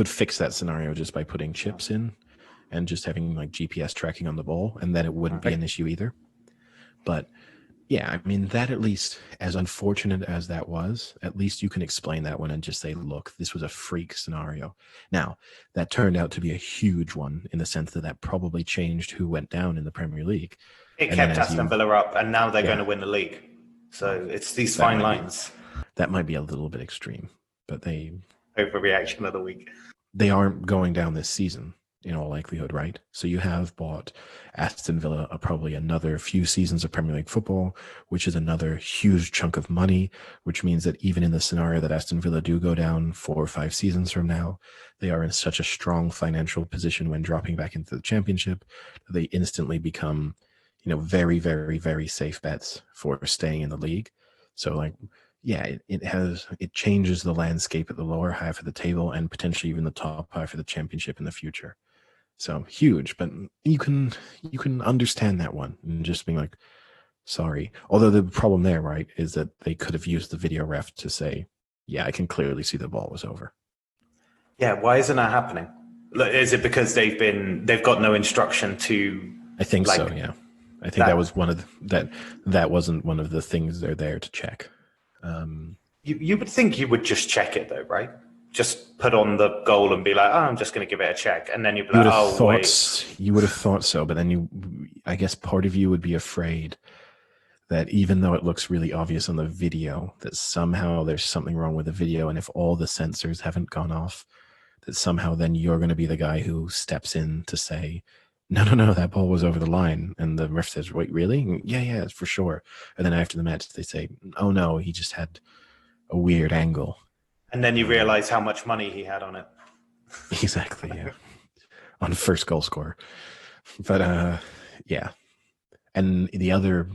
fix that scenario just by putting chips in, and just having like GPS tracking on the ball, and then it wouldn't be an issue either. But yeah, I mean that at least, as unfortunate as that was, at least you can explain that one and just say, look, this was a freak scenario. Now that turned out to be a huge one in the sense that probably changed who went down in the Premier League. It kept Aston Villa up, and now they're going to win the league. So it's these fine lines. That might be a little bit extreme, but overreaction of the week. They aren't going down this season in all likelihood, right? So you have bought Aston Villa probably another few seasons of Premier League football, which is another huge chunk of money, which means that even in the scenario that Aston Villa do go down 4 or 5 seasons from now, they are in such a strong financial position when dropping back into the Championship that they instantly become, very, very, very safe bets for staying in the league. So like, yeah, it changes the landscape at the lower half of the table and potentially even the top half of the Championship in the future. So huge, but you can understand that one and just being like, sorry. Although the problem there, right, is that they could have used the video ref to say, yeah, I can clearly see the ball was over. Yeah, why isn't that happening? Is it because they've got no instruction to? I think so. Yeah, I think that was one of that wasn't one of the things they're there to check. You would think you would just check it though, right? Just put on the goal and be like, I'm just going to give it a check. And then you'd be like, wait. You would have thought so, but then I guess part of you would be afraid that even though it looks really obvious on the video, that somehow there's something wrong with the video. And if all the sensors haven't gone off, that somehow then you're going to be the guy who steps in to say, no, that ball was over the line. And the ref says, wait, really? Yeah, for sure. And then after the match, they say, oh no, he just had a weird angle. And then you realize how much money he had on it. Exactly, yeah. On first goal scorer. But yeah. And the other,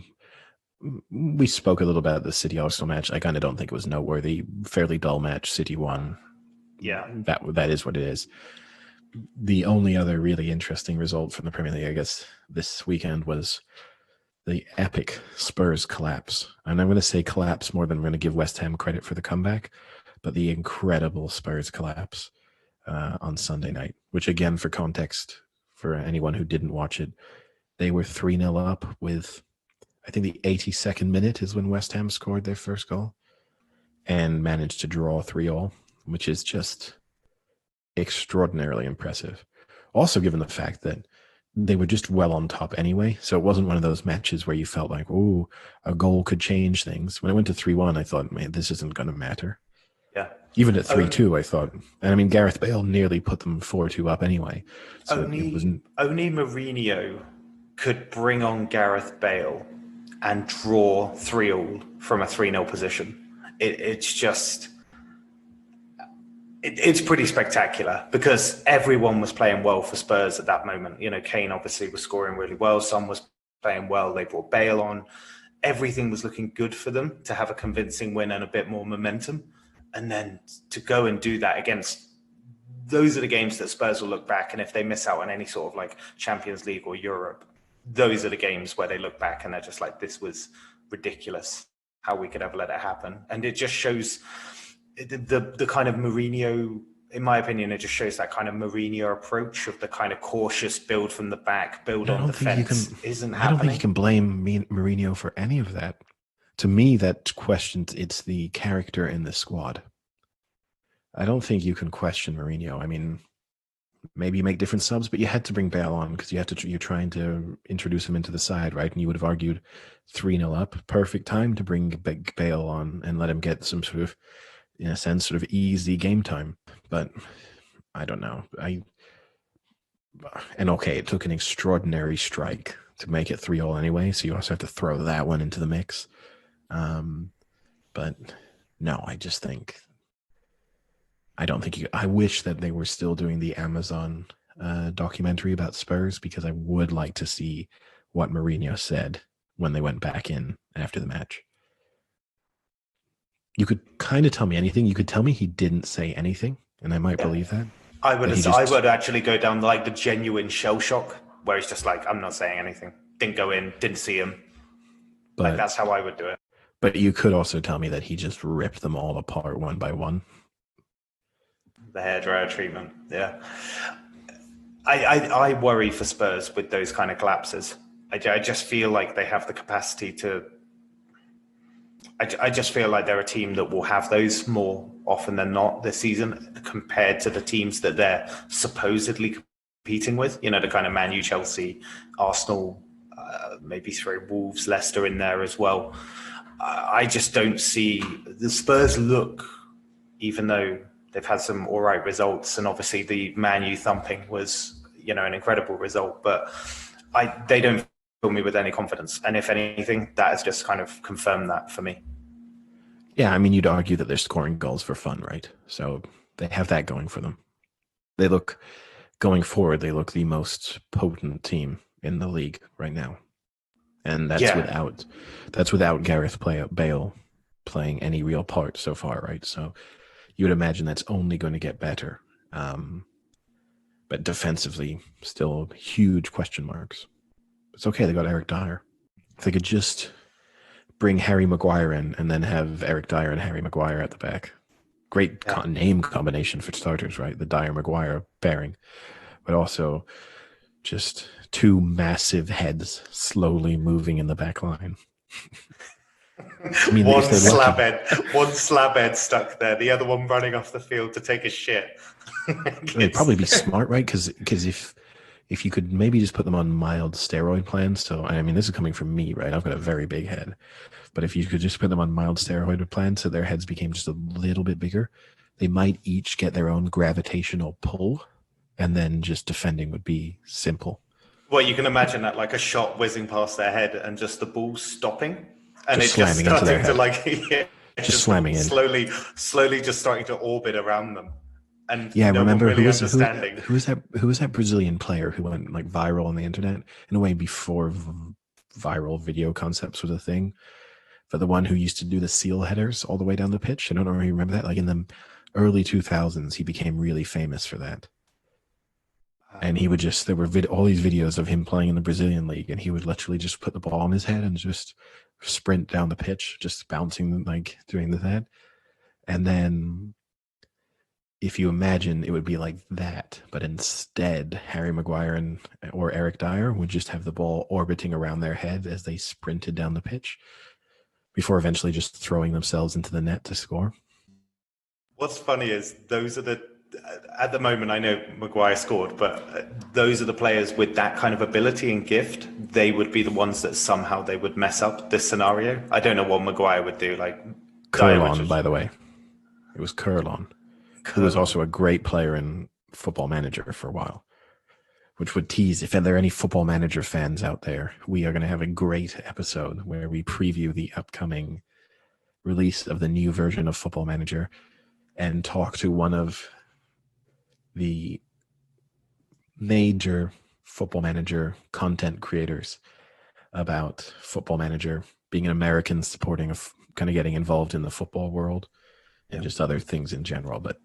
we spoke a little about the City Arsenal match. I kind of don't think it was noteworthy. Fairly dull match. City won. Yeah. That is what it is. The only other really interesting result from the Premier League, I guess, this weekend was the epic Spurs collapse. And I'm going to say collapse more than I'm going to give West Ham credit for the comeback. But the incredible Spurs collapse on Sunday night, which again, for context, for anyone who didn't watch it, they were 3-0 up with, I think the 82nd minute is when West Ham scored their first goal and managed to draw 3-3, which is just extraordinarily impressive. Also, given the fact that they were just well on top anyway. So it wasn't one of those matches where you felt like, oh, a goal could change things. When it went to 3-1, I thought, man, this isn't going to matter. Yeah. Even at 3-2, I thought. And I mean, Gareth Bale nearly put them 4-2 up anyway. So only Mourinho could bring on Gareth Bale and draw 3-3 from a 3-0 position. It's pretty spectacular because everyone was playing well for Spurs at that moment. Kane obviously was scoring really well. Son was playing well. They brought Bale on. Everything was looking good for them to have a convincing win and a bit more momentum. And then to go and do that against, those are the games that Spurs will look back. And if they miss out on any sort of like Champions League or Europe, those are the games where they look back and they're just like, this was ridiculous how we could ever let it happen. And it just shows the kind of Mourinho, in my opinion, it just shows that kind of Mourinho approach of the kind of cautious build from the back, build on defense isn't happening. I don't think you can blame Mourinho for any of that. To me, that questions it's the character in the squad. I don't think you can question Mourinho. I mean, maybe you make different subs, but you had to bring Bale on because you're trying to introduce him into the side, right? And you would have argued 3-0 up, perfect time to bring Bale on and let him get some sort of, in a sense, sort of easy game time. But I don't know. And okay, it took an extraordinary strike to make it 3-3 anyway, so you also have to throw that one into the mix. But no, I just think I don't think I wish that they were still doing the Amazon documentary about Spurs, because I would like to see what Mourinho said when they went back in after the match. You could kind of tell me anything. You could tell me he didn't say anything, and I might believe that. I would actually go down like the genuine shell shock, where he's just like, I'm not saying anything. Didn't go in, didn't see him. But like, that's how I would do it. But you could also tell me that he just ripped them all apart one by one. The hairdryer treatment, yeah. I worry for Spurs with those kind of collapses. I just feel like they have the capacity to. I just feel like they're a team that will have those more often than not this season, compared to the teams that they're supposedly competing with. You know, the kind of Man U, Chelsea, Arsenal, maybe throw Wolves, Leicester in there as well. I just don't see the Spurs look, even though they've had some all right results, and obviously the Man U thumping was, you know, an incredible result, but they don't fill me with any confidence. And if anything, that has just kind of confirmed that for me. Yeah, I mean, you'd argue that they're scoring goals for fun, right? So they have that going for them. They look, going forward, they look the most potent team in the league right now. And that's without Gareth Bale playing any real part so far, right? So you would imagine that's only going to get better. But defensively, still huge question marks. It's okay, they got Eric Dyer. If they could just bring Harry Maguire in and then have Eric Dyer and Harry Maguire at the back. Great name combination for starters, right? The Dyer-Maguire pairing. But also just two massive heads slowly moving in the back line. I mean, one slab head stuck there, the other one running off the field to take a shit. It'd probably be smart, right? Because if you could maybe just put them on mild steroid plans. So, I mean, this is coming from me, right? I've got a very big head. But if you could just put them on mild steroid plans so their heads became just a little bit bigger, they might each get their own gravitational pull, and then just defending would be simple. Well, you can imagine that, like a shot whizzing past their head and just the ball stopping. And just it just starting to just slamming in. Slowly just starting to orbit around them. And yeah, remember really who was that Brazilian player who went like viral on the internet in a way before viral video concepts was a thing? But the one who used to do the seal headers all the way down the pitch. I don't know if you remember that. Like in the early 2000s, he became really famous for that. And he would just, there were all these videos of him playing in the Brazilian league, and he would literally just put the ball on his head and just sprint down the pitch, just bouncing, like doing that. And then if you imagine, it would be like that, but instead Harry Maguire or Eric Dyer would just have the ball orbiting around their head as they sprinted down the pitch before eventually just throwing themselves into the net to score. What's funny is those are at the moment, I know Maguire scored, but those are the players with that kind of ability and gift. They would be the ones that somehow they would mess up this scenario. I don't know what Maguire would do. Like Kurlon, by the way. It was Kurlon, who was also a great player in Football Manager for a while, which would tease, if there are any Football Manager fans out there, we are going to have a great episode where we preview the upcoming release of the new version of Football Manager and talk to one of the major Football Manager content creators about Football Manager, being an American, supporting kind of getting involved in the football world and just other things in general. But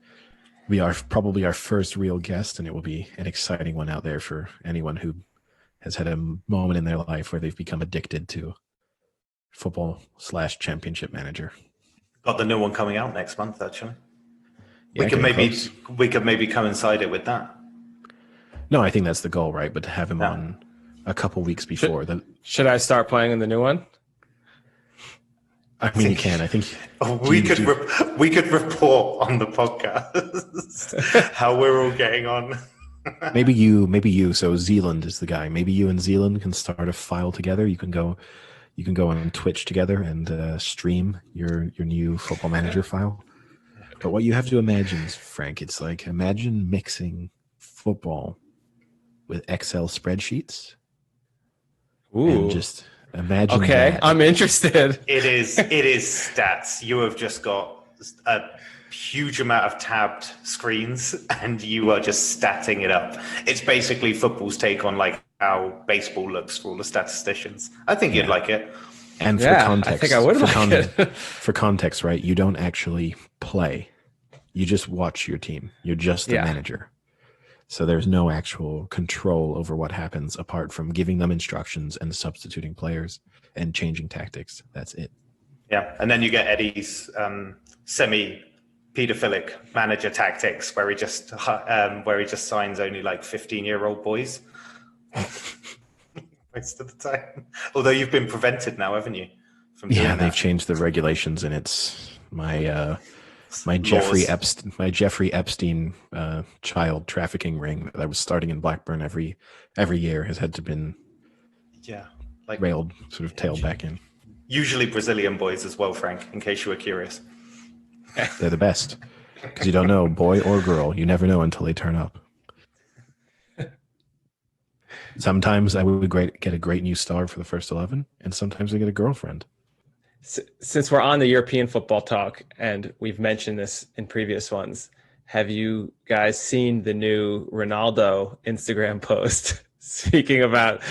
we are probably our first real guest, and it will be an exciting one out there for anyone who has had a moment in their life where they've become addicted to football/championship manager. Got the new one coming out next month, actually. Yeah, we could maybe coincide it with that. No, I think that's the goal, right? But to have him on a couple weeks before. Should I start playing in the new one? I mean, you can. I think we could report on the podcast how we're all getting on. maybe you. So Zealand is the guy. Maybe you and Zealand can start a file together. You can go on Twitch together and stream your new Football Manager file. But what you have to imagine is, Frank, it's like, imagine mixing football with Excel spreadsheets. Ooh. And just imagine okay, that. I'm interested. It is stats. You have just got a huge amount of tabbed screens and you are just statting it up. It's basically football's take on like how baseball looks for all the statisticians. I think you'd like it. And for Yeah, context, I think I would like it. For context, right? You don't actually play. You just watch your team. You're just the manager. So there's no actual control over what happens apart from giving them instructions and substituting players and changing tactics. That's it. Yeah, and then you get Eddie's semi-pedophilic manager tactics, where he just signs only like 15-year-old boys most of the time. Although you've been prevented now, haven't you? From doing they've changed the regulations, and it's my Jeffrey Epstein child trafficking ring that I was starting in Blackburn every year has had to been railed, sort of tailed back in. Usually Brazilian boys as well, Frank, in case you were curious. They're the best because you don't know, boy or girl. You never know until they turn up. Sometimes I would get a great new star for the first 11, and sometimes I get a girlfriend. Since we're on the European football talk, and we've mentioned this in previous ones, have you guys seen the new Ronaldo Instagram post? Speaking about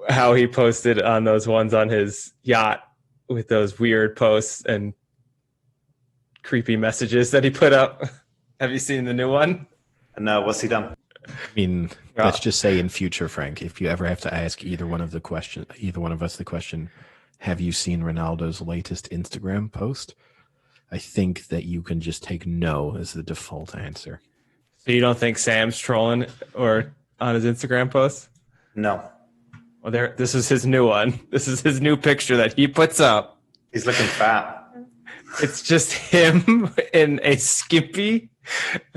how he posted on those ones on his yacht with those weird posts and creepy messages that he put up. Have you seen the new one? No, what's he done? I mean, let's just say in future, Frank, if you ever have to ask either one of us the question, have you seen Ronaldo's latest Instagram post? I think that you can just take no as the default answer. So you don't think Sam's trolling or on his Instagram post? No. Well, this is his new one. This is his new picture that he puts up. He's looking fat. It's just him in a skimpy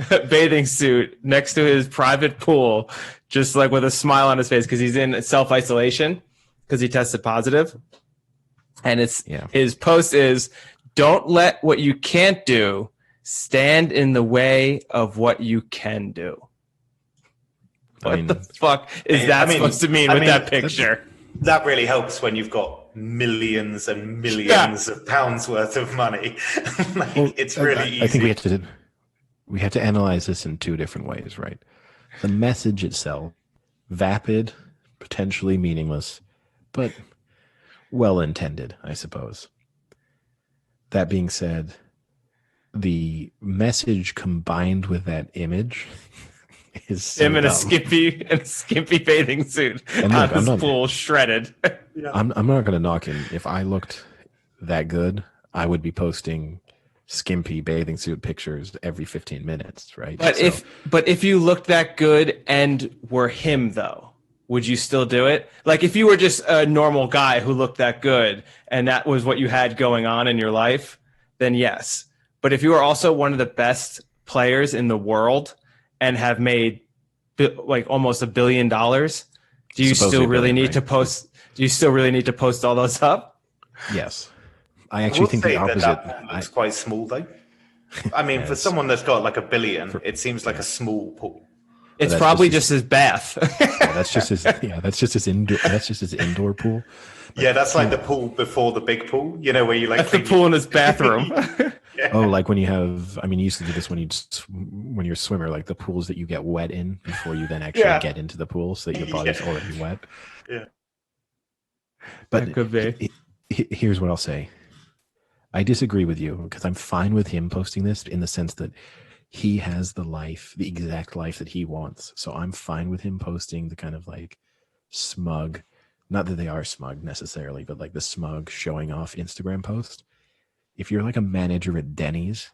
bathing suit next to his private pool, just like with a smile on his face because he's in self-isolation because he tested positive. And his post is, don't let what you can't do stand in the way of what you can do. What the fuck is that supposed to mean with that picture? That really helps when you've got millions and millions of pounds worth of money. It's really easy. I think we have to analyze this in two different ways, right? The message itself, vapid, potentially meaningless, but well-intended, I suppose. That being said, the message combined with that image is so him in dumb. a skimpy bathing suit on his pool, shredded. I'm not going to knock him. If I looked that good, I would be posting skimpy bathing suit pictures every 15 minutes, right? But if you looked that good and were him, though, would you still do it? Like if you were just a normal guy who looked that good and that was what you had going on in your life, then yes. But if you are also one of the best players in the world and have made like almost $1 billion, do you still really need to post? Do you still really need to post all those up? Yes, I actually think the opposite. It's quite small, though. I mean, for someone that's got like $1 billion, it seems like a small pool. It's probably just his bath. That's just his indoor pool. Yeah, that's like the pool before the big pool. You know, where you like that's the pool in his bathroom. Yeah. Oh, like when you have, I mean, you used to do this when you're a swimmer, like the pools that you get wet in before you then actually get into the pool so that your body's already wet. Yeah. But that could be. Here's what I'll say. I disagree with you because I'm fine with him posting this in the sense that he has the exact life that he wants. So I'm fine with him posting the kind of like smug, not that they are smug necessarily, but like the smug showing off Instagram post. If you're like a manager at Denny's,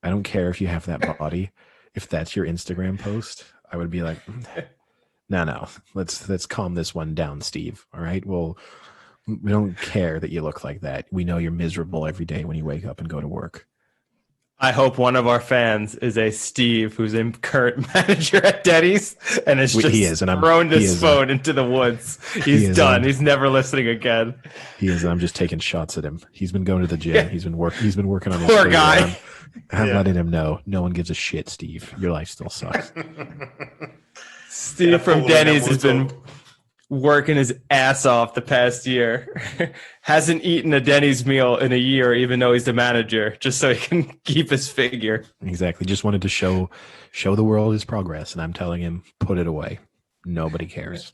I don't care if you have that body. If that's your Instagram post, I would be like, no, let's calm this one down, Steve. All right. Well, we don't care that you look like that. We know you're miserable every day when you wake up and go to work. I hope one of our fans is a Steve who's a current manager at Denny's and is just thrown his phone into the woods. He's done. He's never listening again. He is. I'm just taking shots at him. He's been going to the gym. Yeah. He's been working on his poor guy. I'm Yeah. letting him know. No one gives a shit, Steve. Your life still sucks. Steve from Paul, and then Denny's we'll has been talk. working his ass off the past year. Hasn't eaten a Denny's meal in a year, even though he's the manager, just so he can keep his figure. Exactly. Just wanted to show the world his progress, and I'm telling him, put it away. Nobody cares.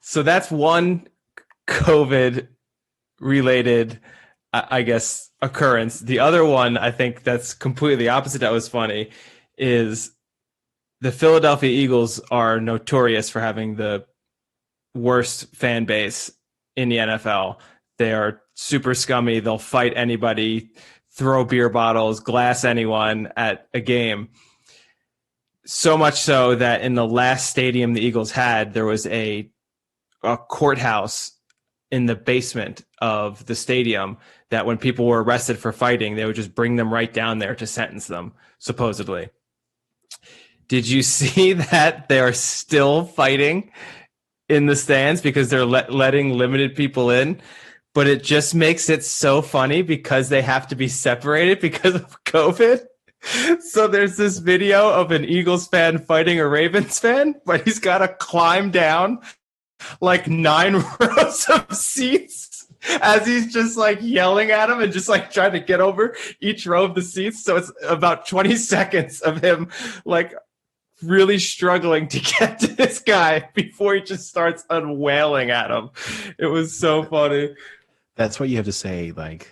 So that's one COVID related, I guess, occurrence. The other one, I think that's completely opposite. That was funny, is the Philadelphia Eagles are notorious for having the worst fan base in the NFL. They are super scummy. They'll fight anybody, throw beer bottles, glass anyone at a game. So much so that in the last stadium the Eagles had, there was a courthouse in the basement of the stadium that when people were arrested for fighting, they would just bring them right down there to sentence them, supposedly. Did you see that they're still fighting in the stands because they're letting limited people in? But it just makes it so funny because they have to be separated because of COVID. So there's this video of an Eagles fan fighting a Ravens fan, but he's got to climb down like 9 rows of seats as he's just like yelling at him and just like trying to get over each row of the seats. So it's about 20 seconds of him like really struggling to get to this guy before he just starts unwailing at him. It was so funny. That's what you have to say. Like,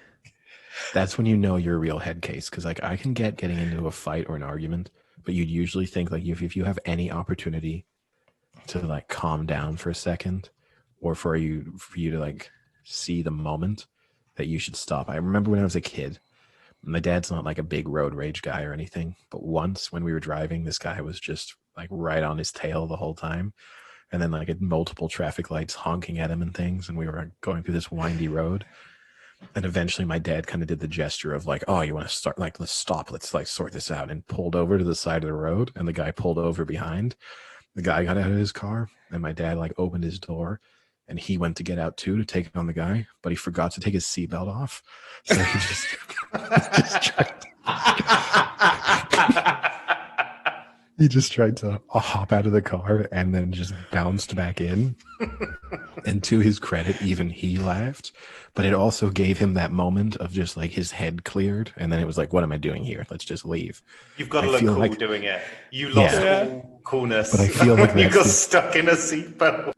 that's when you know you're a real head case. Because like I can get getting into a fight or an argument, but you'd usually think like if you have any opportunity to like calm down for a second, or for you to like see the moment, that you should stop. I remember when I was a kid, my dad's not like a big road rage guy or anything, but once when we were driving, this guy was just like right on his tail the whole time, and then like at multiple traffic lights honking at him and things, and we were going through this windy road, and eventually my dad kind of did the gesture of like, oh, you want to start, like, let's stop, let's like sort this out, and pulled over to the side of the road, and the guy pulled over behind. The guy got out of his car, and my dad like opened his door, and he went to get out too to take on the guy, but he forgot to take his seatbelt off. So he just, he just tried to hop out of the car and then just bounced back in. And to his credit, even he laughed, but it also gave him that moment of just like his head cleared. And then it was like, what am I doing here? Let's just leave. You've got to I look feel cool like- doing it. You lost all coolness. But I feel like you that's got the- stuck in a seatbelt.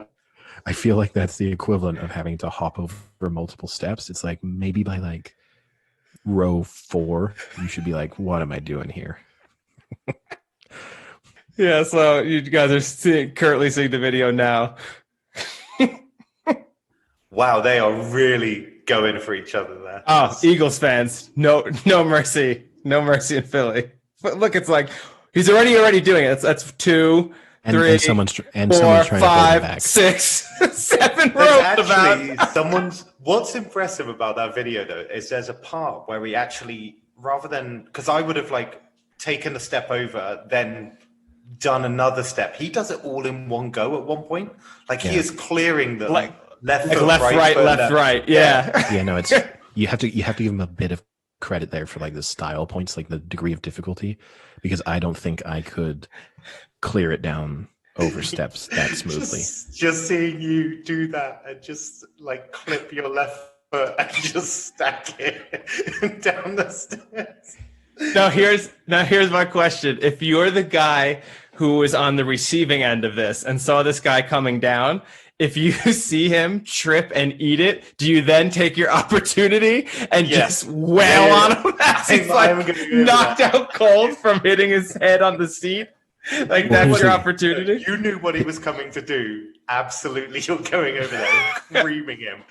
I feel like that's the equivalent of having to hop over multiple steps. It's like maybe by like row 4, you should be like, what am I doing here? Yeah, so you guys are currently seeing the video now. Wow, they are really going for each other there. Oh, Eagles fans, no mercy, no mercy in Philly. But look, it's like he's already doing it. That's 2, And, 3, and someone's 4, trying 5, to 6, 7 There's rows actually about. what's impressive about that video though is there's a part where he actually, rather than, because I would have like taken a step over, then done another step. He does it all in one go at one point. Like he Yeah. is clearing the Like left Like foot, left, right, foot, left, right. Yeah. Yeah, no, it's you have to give him a bit of credit there for like the style points, like the degree of difficulty, because I don't think I could clear it down over steps that smoothly. Just seeing you do that and just like clip your left foot and just stack it down the stairs. Now here's my question. If you're the guy who was on the receiving end of this and saw this guy coming down, if you see him trip and eat it, do you then take your opportunity and just wail on him as he's like knocked out cold from hitting his head on the seat? Like that's your opportunity? You knew what he was coming to do. Absolutely, you're going over there, screaming him.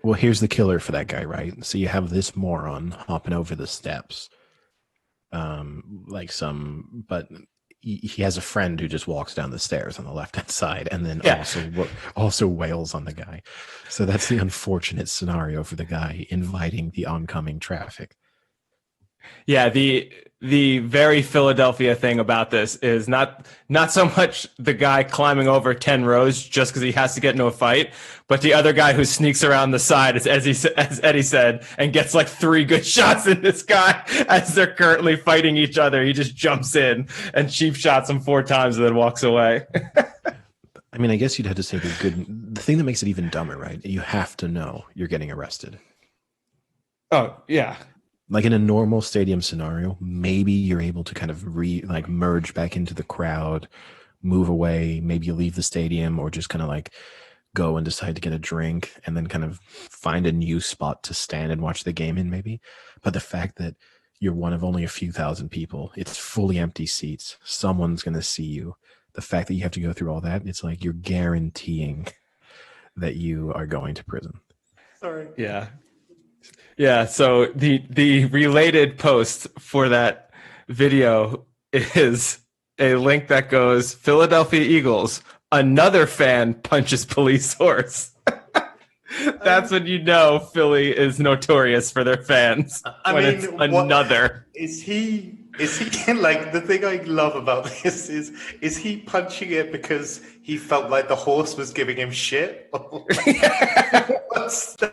Well, here's the killer for that guy, right? So you have this moron hopping over the steps, but he has a friend who just walks down the stairs on the left-hand side, and then also wails on the guy. So that's the unfortunate scenario for the guy inviting the oncoming traffic. Yeah, the very Philadelphia thing about this is not so much the guy climbing over 10 rows just because he has to get into a fight, but the other guy who sneaks around the side, as Eddie said, and gets like 3 good shots in this guy as they're currently fighting each other. He just jumps in and cheap shots him 4 times and then walks away. I mean, I guess you'd have to say the thing that makes it even dumber, right? You have to know you're getting arrested. Oh, yeah. Like in a normal stadium scenario, maybe you're able to kind of merge back into the crowd, move away, maybe you leave the stadium or just kind of like go and decide to get a drink and then kind of find a new spot to stand and watch the game in maybe. But the fact that you're one of only a few thousand people, it's fully empty seats, someone's going to see you. The fact that you have to go through all that, it's like you're guaranteeing that you are going to prison. Sorry. Yeah. Yeah, so the related post for that video is a link that goes, Philadelphia Eagles, another fan punches police horse. That's when you know Philly is notorious for their fans. It's another. Is he like, the thing I love about this is he punching it because he felt like the horse was giving him shit? What's that?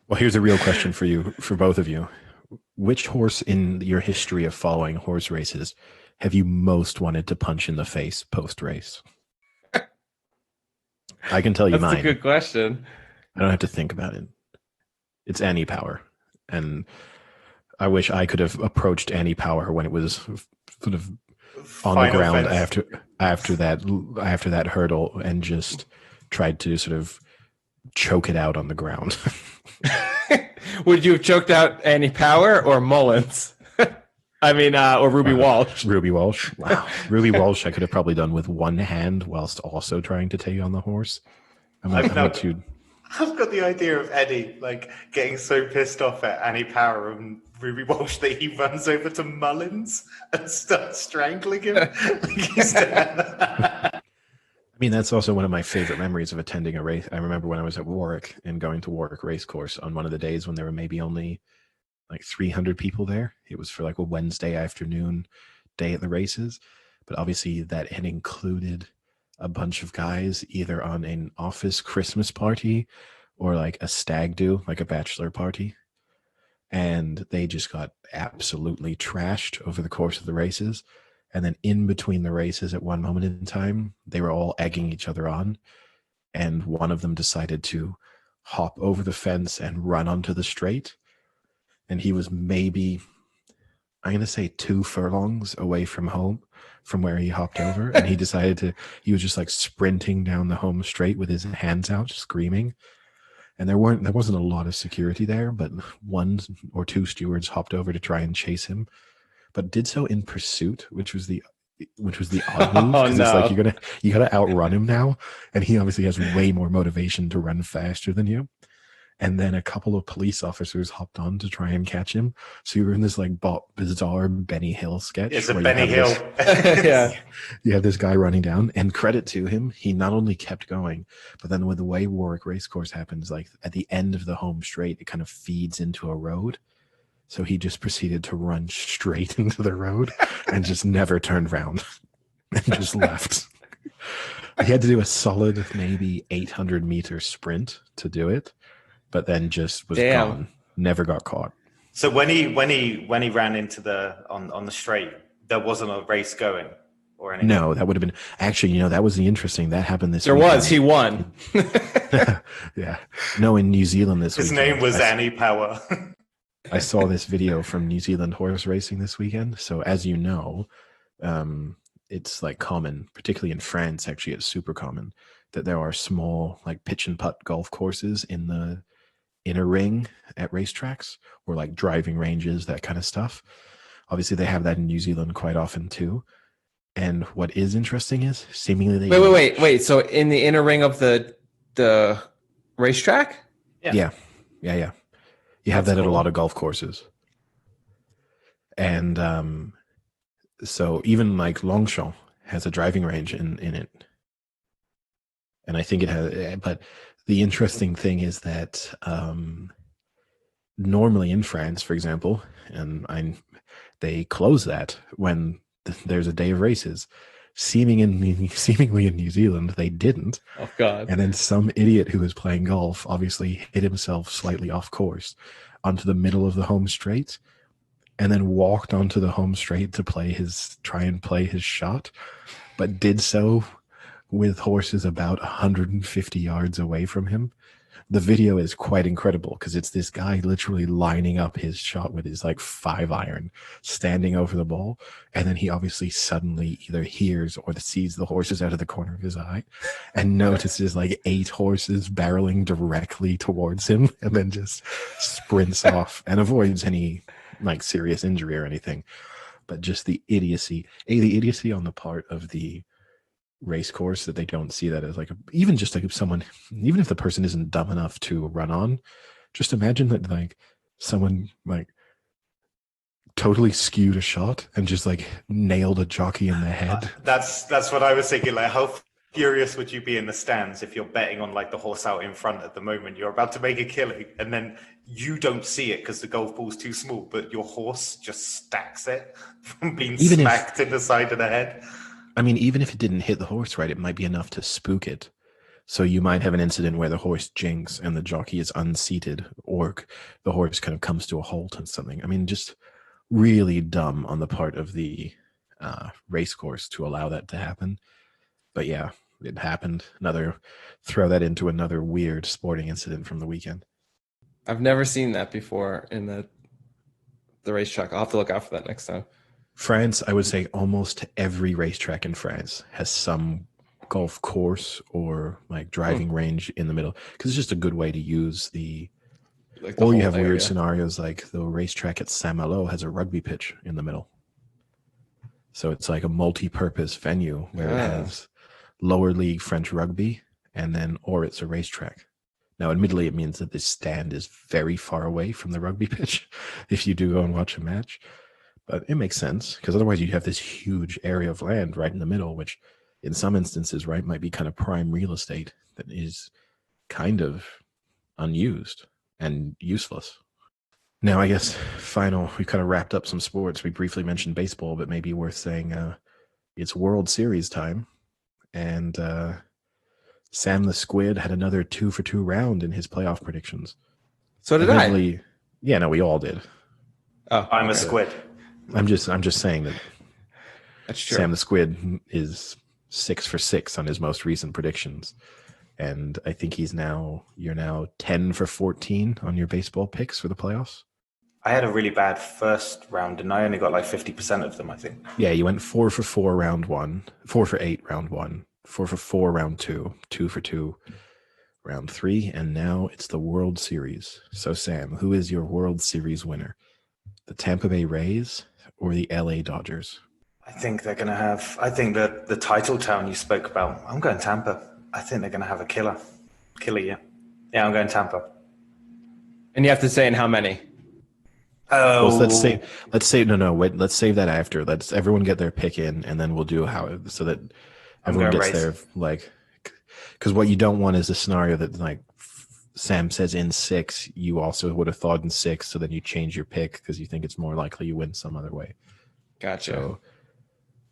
Well, here's a real question for you, for both of you. Which horse in your history of following horse races have you most wanted to punch in the face post-race? I can tell you mine. That's a good question. I don't have to think about it. It's Annie Power. And I wish I could have approached Annie Power when it was sort of on the ground after that hurdle and just tried to sort of choke it out on the ground. Would you have choked out Annie Power or Mullins? I mean, or Ruby Walsh. Ruby Walsh. Wow. Ruby Walsh, I could have probably done with one hand whilst also trying to take on the horse. I've got the idea of Eddie like getting so pissed off at Annie Power and Ruby Walsh that he runs over to Mullins and starts strangling him. I mean, that's also one of my favorite memories of attending a race. I remember when I was at Warwick and going to Warwick Racecourse on one of the days when there were maybe only like 300 people there. It was for like a Wednesday afternoon day at the races. But obviously that had included a bunch of guys either on an office Christmas party or like a stag do, like a bachelor party. And they just got absolutely trashed over the course of the races. And then in between the races at one moment in time, they were all egging each other on. And one of them decided to hop over the fence and run onto the straight. And he was maybe, I'm going to say 2 furlongs away from home from where he hopped over. And he he was just like sprinting down the home straight with his hands out, screaming. And there wasn't a lot of security there, but 1 or 2 stewards hopped over to try and chase him, but did so in pursuit, which was the odd move. Oh, no. It's like you gotta outrun him now, and he obviously has way more motivation to run faster than you. And then a couple of police officers hopped on to try and catch him. So you were in this like bizarre Benny Hill sketch. It's a Benny Hill. Yeah. You have this guy running down, and credit to him, he not only kept going, but then with the way Warwick Racecourse happens, like at the end of the home straight, it kind of feeds into a road. So he just proceeded to run straight into the road and just never turned around and just left. He had to do a solid maybe 800-meter sprint to do it, but then just was gone. Never got caught. So when he ran into on the straight, there wasn't a race going or anything. No, that would have been actually. That was the interesting. That happened this. There weekend. was. He won. Yeah. No, in New Zealand this His weekend. name was Annie Power. I saw this video from New Zealand horse racing this weekend. So as you know, it's like common, particularly in France. Actually, it's super common that there are small like pitch and putt golf courses in a ring at racetracks or like driving ranges, that kind of stuff. Obviously, they have that in New Zealand quite often too. And what is interesting is seemingly wait. So in the inner ring of the racetrack? Yeah. You have that at a lot of golf courses. And so even like Longchamp has a driving range in it. And I think it has, but the interesting thing is that normally in France, for example, they close that when there's a day of races. Seemingly in New Zealand, they didn't. Oh God! And then some idiot who was playing golf obviously hit himself slightly off course onto the middle of the home straight, and then walked onto the home straight to try and play his shot, but did so with horses about 150 yards away from him. The video is quite incredible because it's this guy literally lining up his shot with his like 5-iron, standing over the ball, and then he obviously suddenly either hears or sees the horses out of the corner of his eye and notices like 8 horses barreling directly towards him, and then just sprints off and avoids any like serious injury or anything. But just the idiocy on the part of the race course, that they don't see that as like even if the person isn't dumb enough to run on, just imagine that like someone like totally skewed a shot and just like nailed a jockey in the head. That's what I was thinking. Like, how furious would you be in the stands if you're betting on like the horse out in front at the moment? You're about to make a killing, and then you don't see it because the golf ball's too small, but your horse just stacks it from being smacked in the side of the head. I mean, even if it didn't hit the horse right, it might be enough to spook it. So you might have an incident where the horse jinks and the jockey is unseated, or the horse kind of comes to a halt and something. I mean, just really dumb on the part of the race course to allow that to happen. But yeah, it happened. Throw that into another weird sporting incident from the weekend. I've never seen that before in the racetrack. I'll have to look out for that next time. France, I would say almost every racetrack in France has some golf course or like driving range in the middle, because it's just a good way to use or you have area. Weird scenarios like the racetrack at Saint-Malo has a rugby pitch in the middle. So it's like a multi-purpose venue where it has lower league French rugby, or it's a racetrack. Now, admittedly, it means that this stand is very far away from the rugby pitch if you do go and watch a match. But it makes sense, because otherwise you'd have this huge area of land right in the middle, which in some instances, right, might be kind of prime real estate that is kind of unused and useless. Now, I guess we kind of wrapped up some sports. We briefly mentioned baseball, but maybe worth saying it's World Series time. And Sam the Squid had another 2-for-2 round in his playoff predictions. So did I. Yeah, no, we all did. Oh, I'm a squid. I'm just saying that that's true. Sam the Squid is 6 for 6 on his most recent predictions. And I think you're now 10 for 14 on your baseball picks for the playoffs. I had a really bad first round, and I only got like 50% of them, I think. Yeah, you went 4 for 4 round 1, 4 for 8 round 1, 4 for 4 round 2, 2 for 2 round 3, and now it's the World Series. So Sam, who is your World Series winner? The Tampa Bay Rays or the LA Dodgers? I think they're going to have, that the title town you spoke about, I'm going Tampa. I think they're going to have a killer year. Yeah, I'm going Tampa. And you have to say in how many? Oh, well, let's save that after. Let's everyone get their pick in, and then we'll do so that everyone gets their, like, because what you don't want is a scenario that, like, Sam says in 6, you also would have thought in 6, so then you change your pick because you think it's more likely you win some other way. Gotcha. So,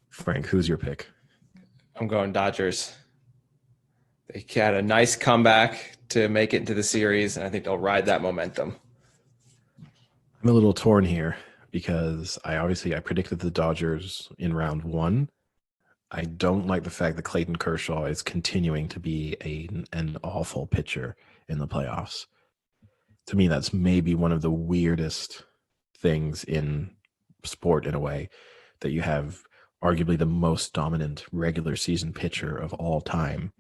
Frank, who's your pick? I'm going Dodgers. They had a nice comeback to make it into the series, and I think they'll ride that momentum. I'm a little torn here because I predicted the Dodgers in round 1. I don't like the fact that Clayton Kershaw is continuing to be an awful pitcher in the playoffs. To me, that's maybe one of the weirdest things in sport, in a way, that you have arguably the most dominant regular season pitcher of all time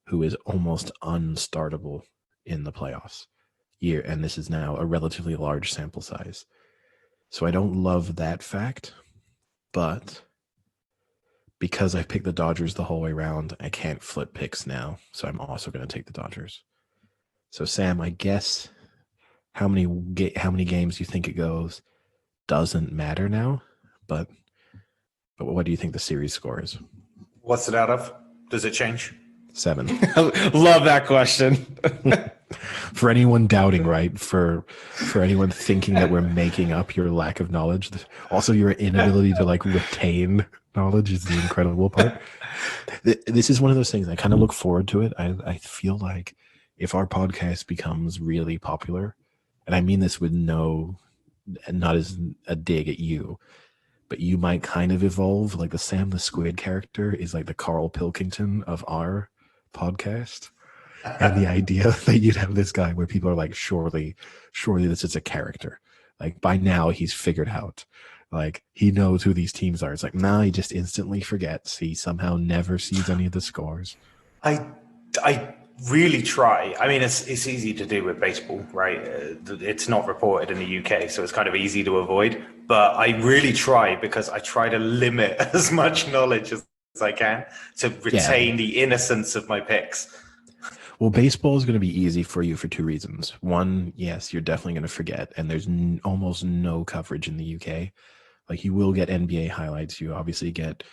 who is almost unstartable in the playoffs. And this is now a relatively large sample size. So I don't love that fact, but because I picked the Dodgers the whole way around, I can't flip picks now. So I'm also going to take the Dodgers. So Sam, I guess how many games you think it goes doesn't matter now, but what do you think the series score is? What's it out of? Does it change? 7. Love that question. For anyone doubting, right? For anyone thinking that we're making up your lack of knowledge, also your inability to like retain knowledge is the incredible part. This is one of those things I kind of look forward to it. I feel like if our podcast becomes really popular, and I mean this with not as a dig at you, but you might kind of evolve. Like the Sam the Squid character is like the Carl Pilkington of our podcast. And the idea that you'd have this guy where people are like, surely this is a character. Like by now he's figured out. Like he knows who these teams are. It's like, nah, he just instantly forgets. He somehow never sees any of the scores. I really try. I mean, it's easy to do with baseball, right? It's not reported in the UK, so it's kind of easy to avoid. But I really try because I try to limit as much knowledge as I can to retain the innocence of my picks. Well, baseball is going to be easy for you for two reasons. One, yes, you're definitely going to forget, and there's almost no coverage in the UK. Like you will get NBA highlights. You obviously get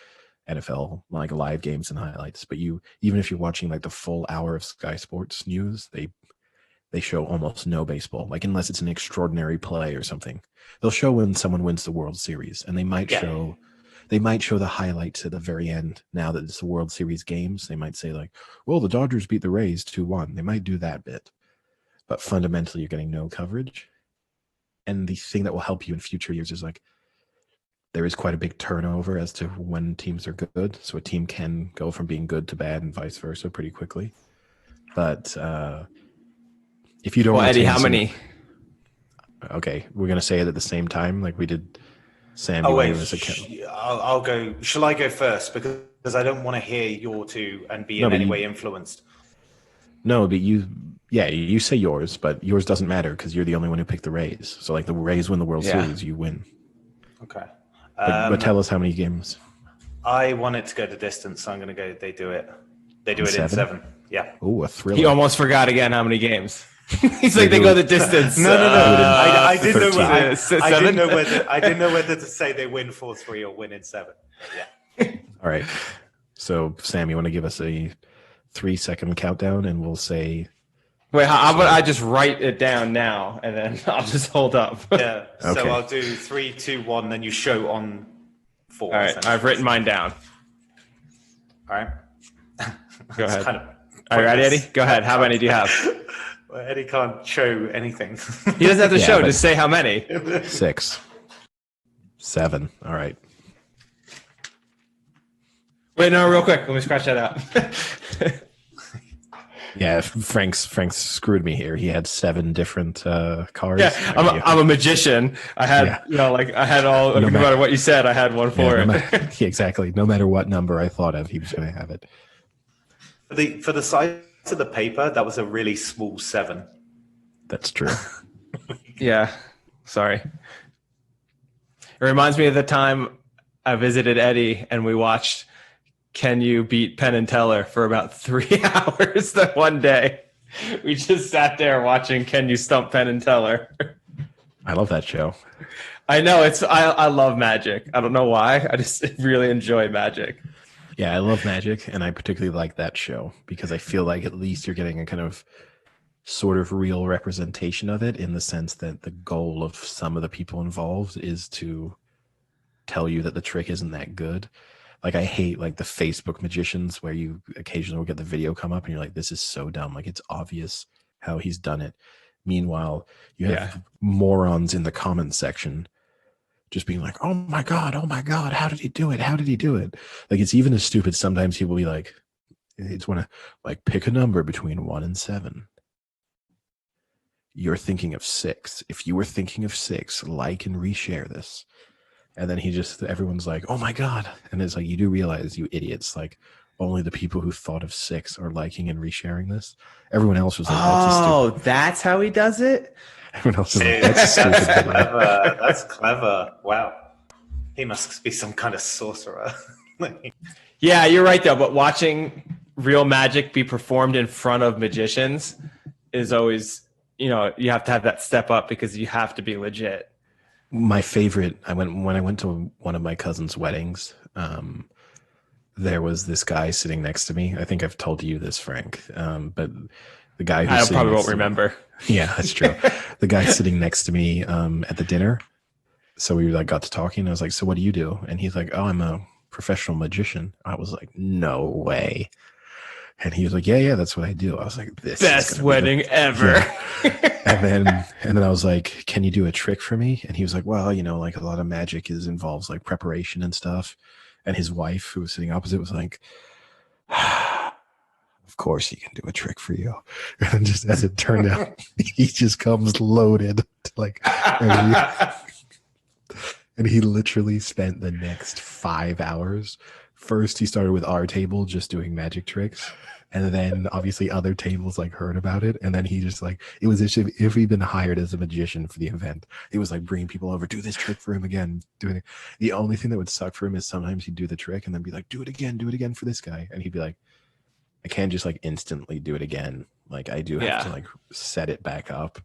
NFL like live games and highlights, but even if you're watching like the full hour of Sky Sports news, they show almost no baseball. Like unless it's an extraordinary play or something, they'll show when someone wins the World Series, and they might show the highlights at the very end. Now that it's the World Series games, they might say like, well, the Dodgers beat the Rays 2-1. They might do that bit. But fundamentally, you're getting no coverage. And the thing that will help you in future years is like, there is quite a big turnover as to when teams are good. So a team can go from being good to bad and vice versa pretty quickly. But if you don't... Well, Eddie, how many? Okay, we're going to say it at the same time like we did... Sam, I'll go. Shall I go first? Because I don't want to hear your two and be in any way influenced. No, but you say yours, but yours doesn't matter because you're the only one who picked the Rays. So like the Rays win the World Series, you win. Okay. But tell us how many games. I want it to go the distance, so I'm going to go. They do it. They do it in 7. Yeah. Oh, a thriller. He almost forgot again how many games. He's like, they go the distance. No. I didn't know. I didn't know whether to say they win 4-3 or win in 7. Yeah. All right. So, Sam, you want to give us a 3-second countdown, and we'll say. Wait, how about I just write it down now, and then I'll just hold up. Yeah. So Okay. I'll do 3, 2, 1. Then you show on 4. All right. I've written mine down. All right. Go ahead. Kind of Are you ready, Eddie? Go ahead. How many do you have? Well, Eddie can't show anything. He doesn't have to show. but- Just say how many. 6, 7. All right. Wait, no, real quick. Let me scratch that out. Yeah, Frank's screwed me here. He had 7 different cards. Yeah, I'm a magician. I had, I had all. No matter what you said, I had one for it. Exactly. No matter what number I thought of, he was going to have it. For the size of the paper, that was a really small 7. That's true. Yeah, sorry. It reminds me of the time I visited Eddie and we watched Can You Beat Penn and Teller for about 3 hours that one day. We just sat there watching Can You Stump Penn and Teller. I love that show. I know I love Magic. I don't know why. I just really enjoy Magic. Yeah, I love Magic, and I particularly like that show because I feel like at least you're getting a kind of sort of real representation of it in the sense that the goal of some of the people involved is to tell you that the trick isn't that good. Like I hate like the Facebook magicians where you occasionally will get the video come up and you're like, this is so dumb. Like it's obvious how he's done it. Meanwhile, you have morons in the comments section just being like, oh my God, how did he do it? How did he do it? Like it's even as stupid. Sometimes he will be like, it's want to like pick a number between 1 and 7. You're thinking of 6. If you were thinking of 6, like and reshare this. And then everyone's like, oh my God. And it's like, you do realize, you idiots, like only the people who thought of 6 are liking and resharing this. Everyone else was like, oh, that's how he does it? Everyone else was like, that's stupid. That's clever. Wow. He must be some kind of sorcerer. Yeah, you're right though. But watching real magic be performed in front of magicians is always, you have to have that step up because you have to be legit. My favorite, when I went to one of my cousin's weddings, there was this guy sitting next to me. I think I've told you this, Frank. But The guy who's I sitting probably next won't to me. remember. Yeah, that's true. The guy sitting next to me at the dinner. So we like got to talking. I was like, "So what do you do?" And he's like, "Oh, I'm a professional magician." I was like, "No way." And he was like, "Yeah, that's what I do." I was like, "This Best is gonna be wedding ever. And then I was like, "Can you do a trick for me?" And he was like, "Well, like a lot of magic involves like preparation and stuff." And his wife, who was sitting opposite, was like, "Of course he can do a trick for you." And just as it turned out, he just comes loaded to like and he literally spent the next 5 hours. First, he started with our table just doing magic tricks. And then obviously other tables like heard about it. And then he just like, it was as if he'd been hired as a magician for the event. It was like bringing people over, do this trick for him again. Doing it. The only thing that would suck for him is sometimes he'd do the trick and then be like, do it again for this guy. And he'd be like, I can't just like instantly do it again. Like I do have to like set it back up.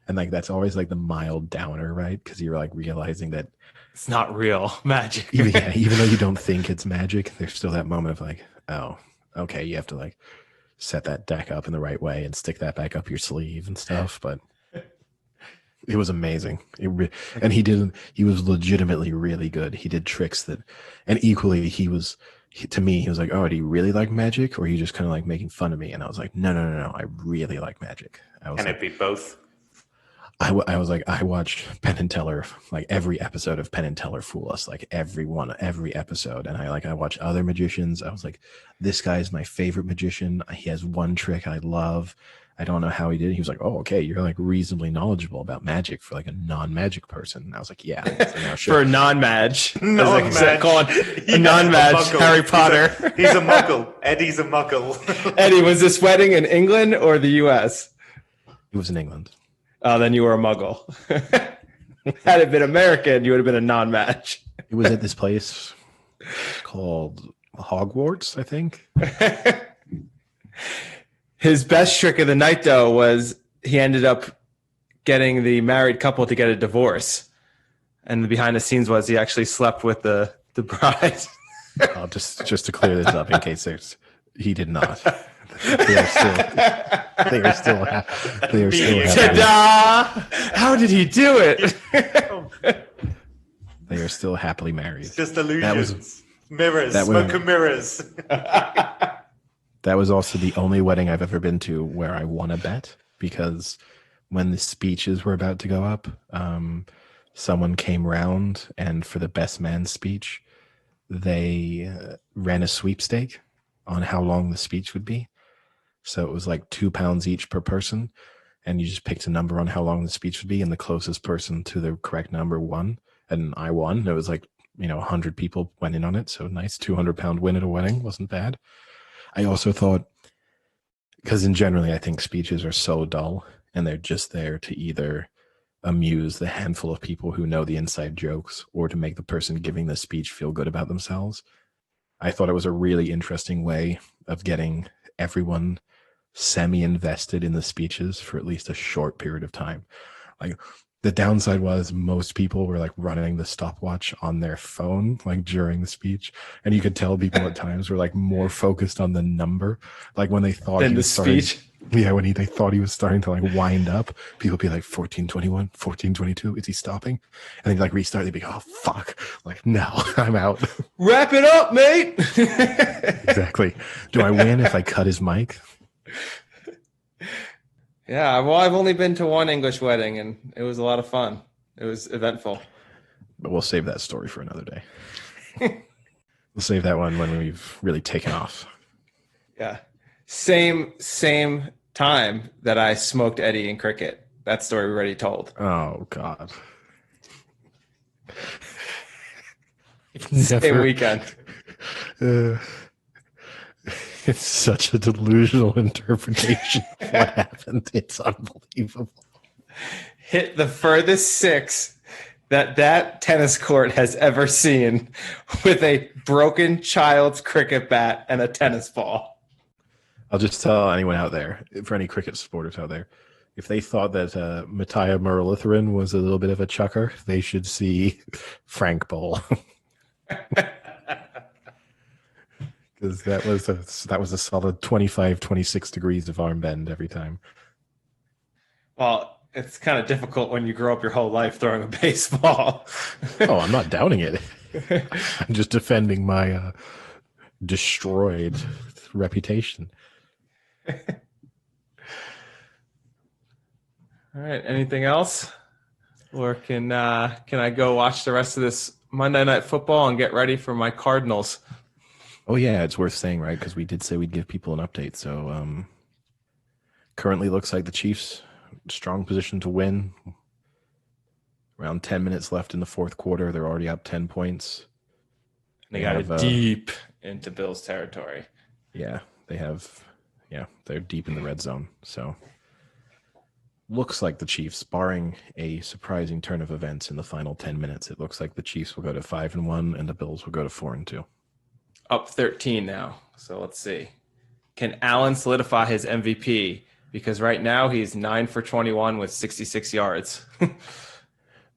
And like that's always like the mild downer, right? Because you're like realizing that It's not real magic. even though you don't think it's magic, there's still that moment of like, oh, okay, you have to like set that deck up in the right way and stick that back up your sleeve and stuff. But it was amazing. And he was legitimately really good. He did tricks and equally to me, he was like, oh, do you really like magic? Or are you just kind of like making fun of me? And I was like, no, I really like magic. Can it be both? I was like, I watched Penn and Teller, like every episode of Penn and Teller Fool Us, like every episode. And I watch other magicians. I was like, this guy is my favorite magician. He has one trick I love. I don't know how he did it. He was like, oh, okay, you're like reasonably knowledgeable about magic for like a non-magic person. And I was like, yeah. So for a non-mage. Non-mage. Call it a non-mage Harry Potter. He's a muggle. Eddie's a muggle. Eddie, was this wedding in England or the U.S.? It was in England. Oh, then you were a muggle. Had it been American, you would have been a non-match. It was at this place called Hogwarts, I think. His best trick of the night, though, was he ended up getting the married couple to get a divorce. And the behind the scenes was he actually slept with the bride. Just to clear this up in case he did not. They are still happy. Ta-da! How did he do it? They are still happily married. It's just illusions. Mirrors. Smoke and mirrors. That was also the only wedding I've ever been to where I won a bet, because when the speeches were about to go up, someone came round, and for the best man speech, they ran a sweepstake on how long the speech would be. So it was like £2 each per person, and you just picked a number on how long the speech would be, and the closest person to the correct number won. And I won. It was like 100 people went in on it, so nice £200 win at a wedding wasn't bad. I also thought, because generally I think speeches are so dull, and they're just there to either amuse the handful of people who know the inside jokes or to make the person giving the speech feel good about themselves. I thought it was a really interesting way of getting everyone semi-invested in the speeches for at least a short period of time. Like, the downside was most people were like running the stopwatch on their phone like during the speech, and you could tell people at times were like more focused on the number, like when they thought in the speech. When they thought he was starting to like wind up, people would be like 14:21, 14:22, is he stopping? And then like restart, they'd be like, oh fuck, like no, I'm out. Wrap it up, mate. Exactly. Do I win if I cut his mic? Yeah, well, I've only been to one English wedding, and it was a lot of fun. It was eventful. But we'll save that story for another day. We'll save that one when we've really taken off. Yeah. Same time that I smoked Eddie in cricket. That story we already told. Oh, God. Same weekend. It's such a delusional interpretation of what happened. It's unbelievable. Hit the furthest six that tennis court has ever seen with a broken child's cricket bat and a tennis ball. I'll just tell anyone out there, for any cricket supporters out there, if they thought that Mattia Muralitharan was a little bit of a chucker, they should see Frank Bowl. because that was a solid 25, 26 degrees of arm bend every time. Well, it's kind of difficult when you grow up your whole life throwing a baseball. Oh, I'm not doubting it. I'm just defending my destroyed reputation. All right. Anything else? Or can I go watch the rest of this Monday Night Football and get ready for my Cardinals? Oh yeah, it's worth saying, right? Because we did say we'd give people an update. So currently looks like the Chiefs strong position to win. Around 10 minutes left in the fourth quarter. They're already up 10 points. They got it deep into Bills territory. Yeah, they're deep in the red zone. So looks like the Chiefs, barring a surprising turn of events in the final 10 minutes, it looks like the Chiefs will go to 5-1 and the Bills will go to 4-2. Up 13 now. So let's see. Can Allen solidify his MVP? Because right now he's 9 for 21 with 66 yards.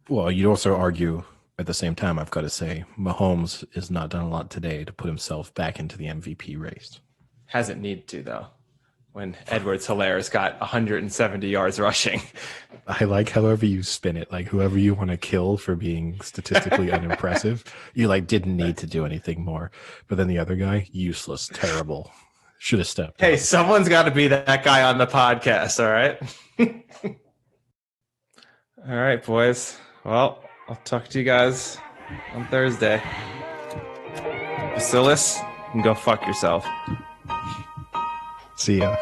Well, you'd also argue at the same time, I've got to say, Mahomes has not done a lot today to put himself back into the MVP race. Hasn't needed to, though, when Edwards-Hilaire's got 170 yards rushing. I like however you spin it, like whoever you want to kill for being statistically unimpressive, you like didn't need to do anything more. But then the other guy, useless, terrible, should have stepped Hey, up. someone's got to be that guy on the podcast, all right? All right, boys. Well, I'll talk to you guys on Thursday. Bacillus, you can go fuck yourself. See ya.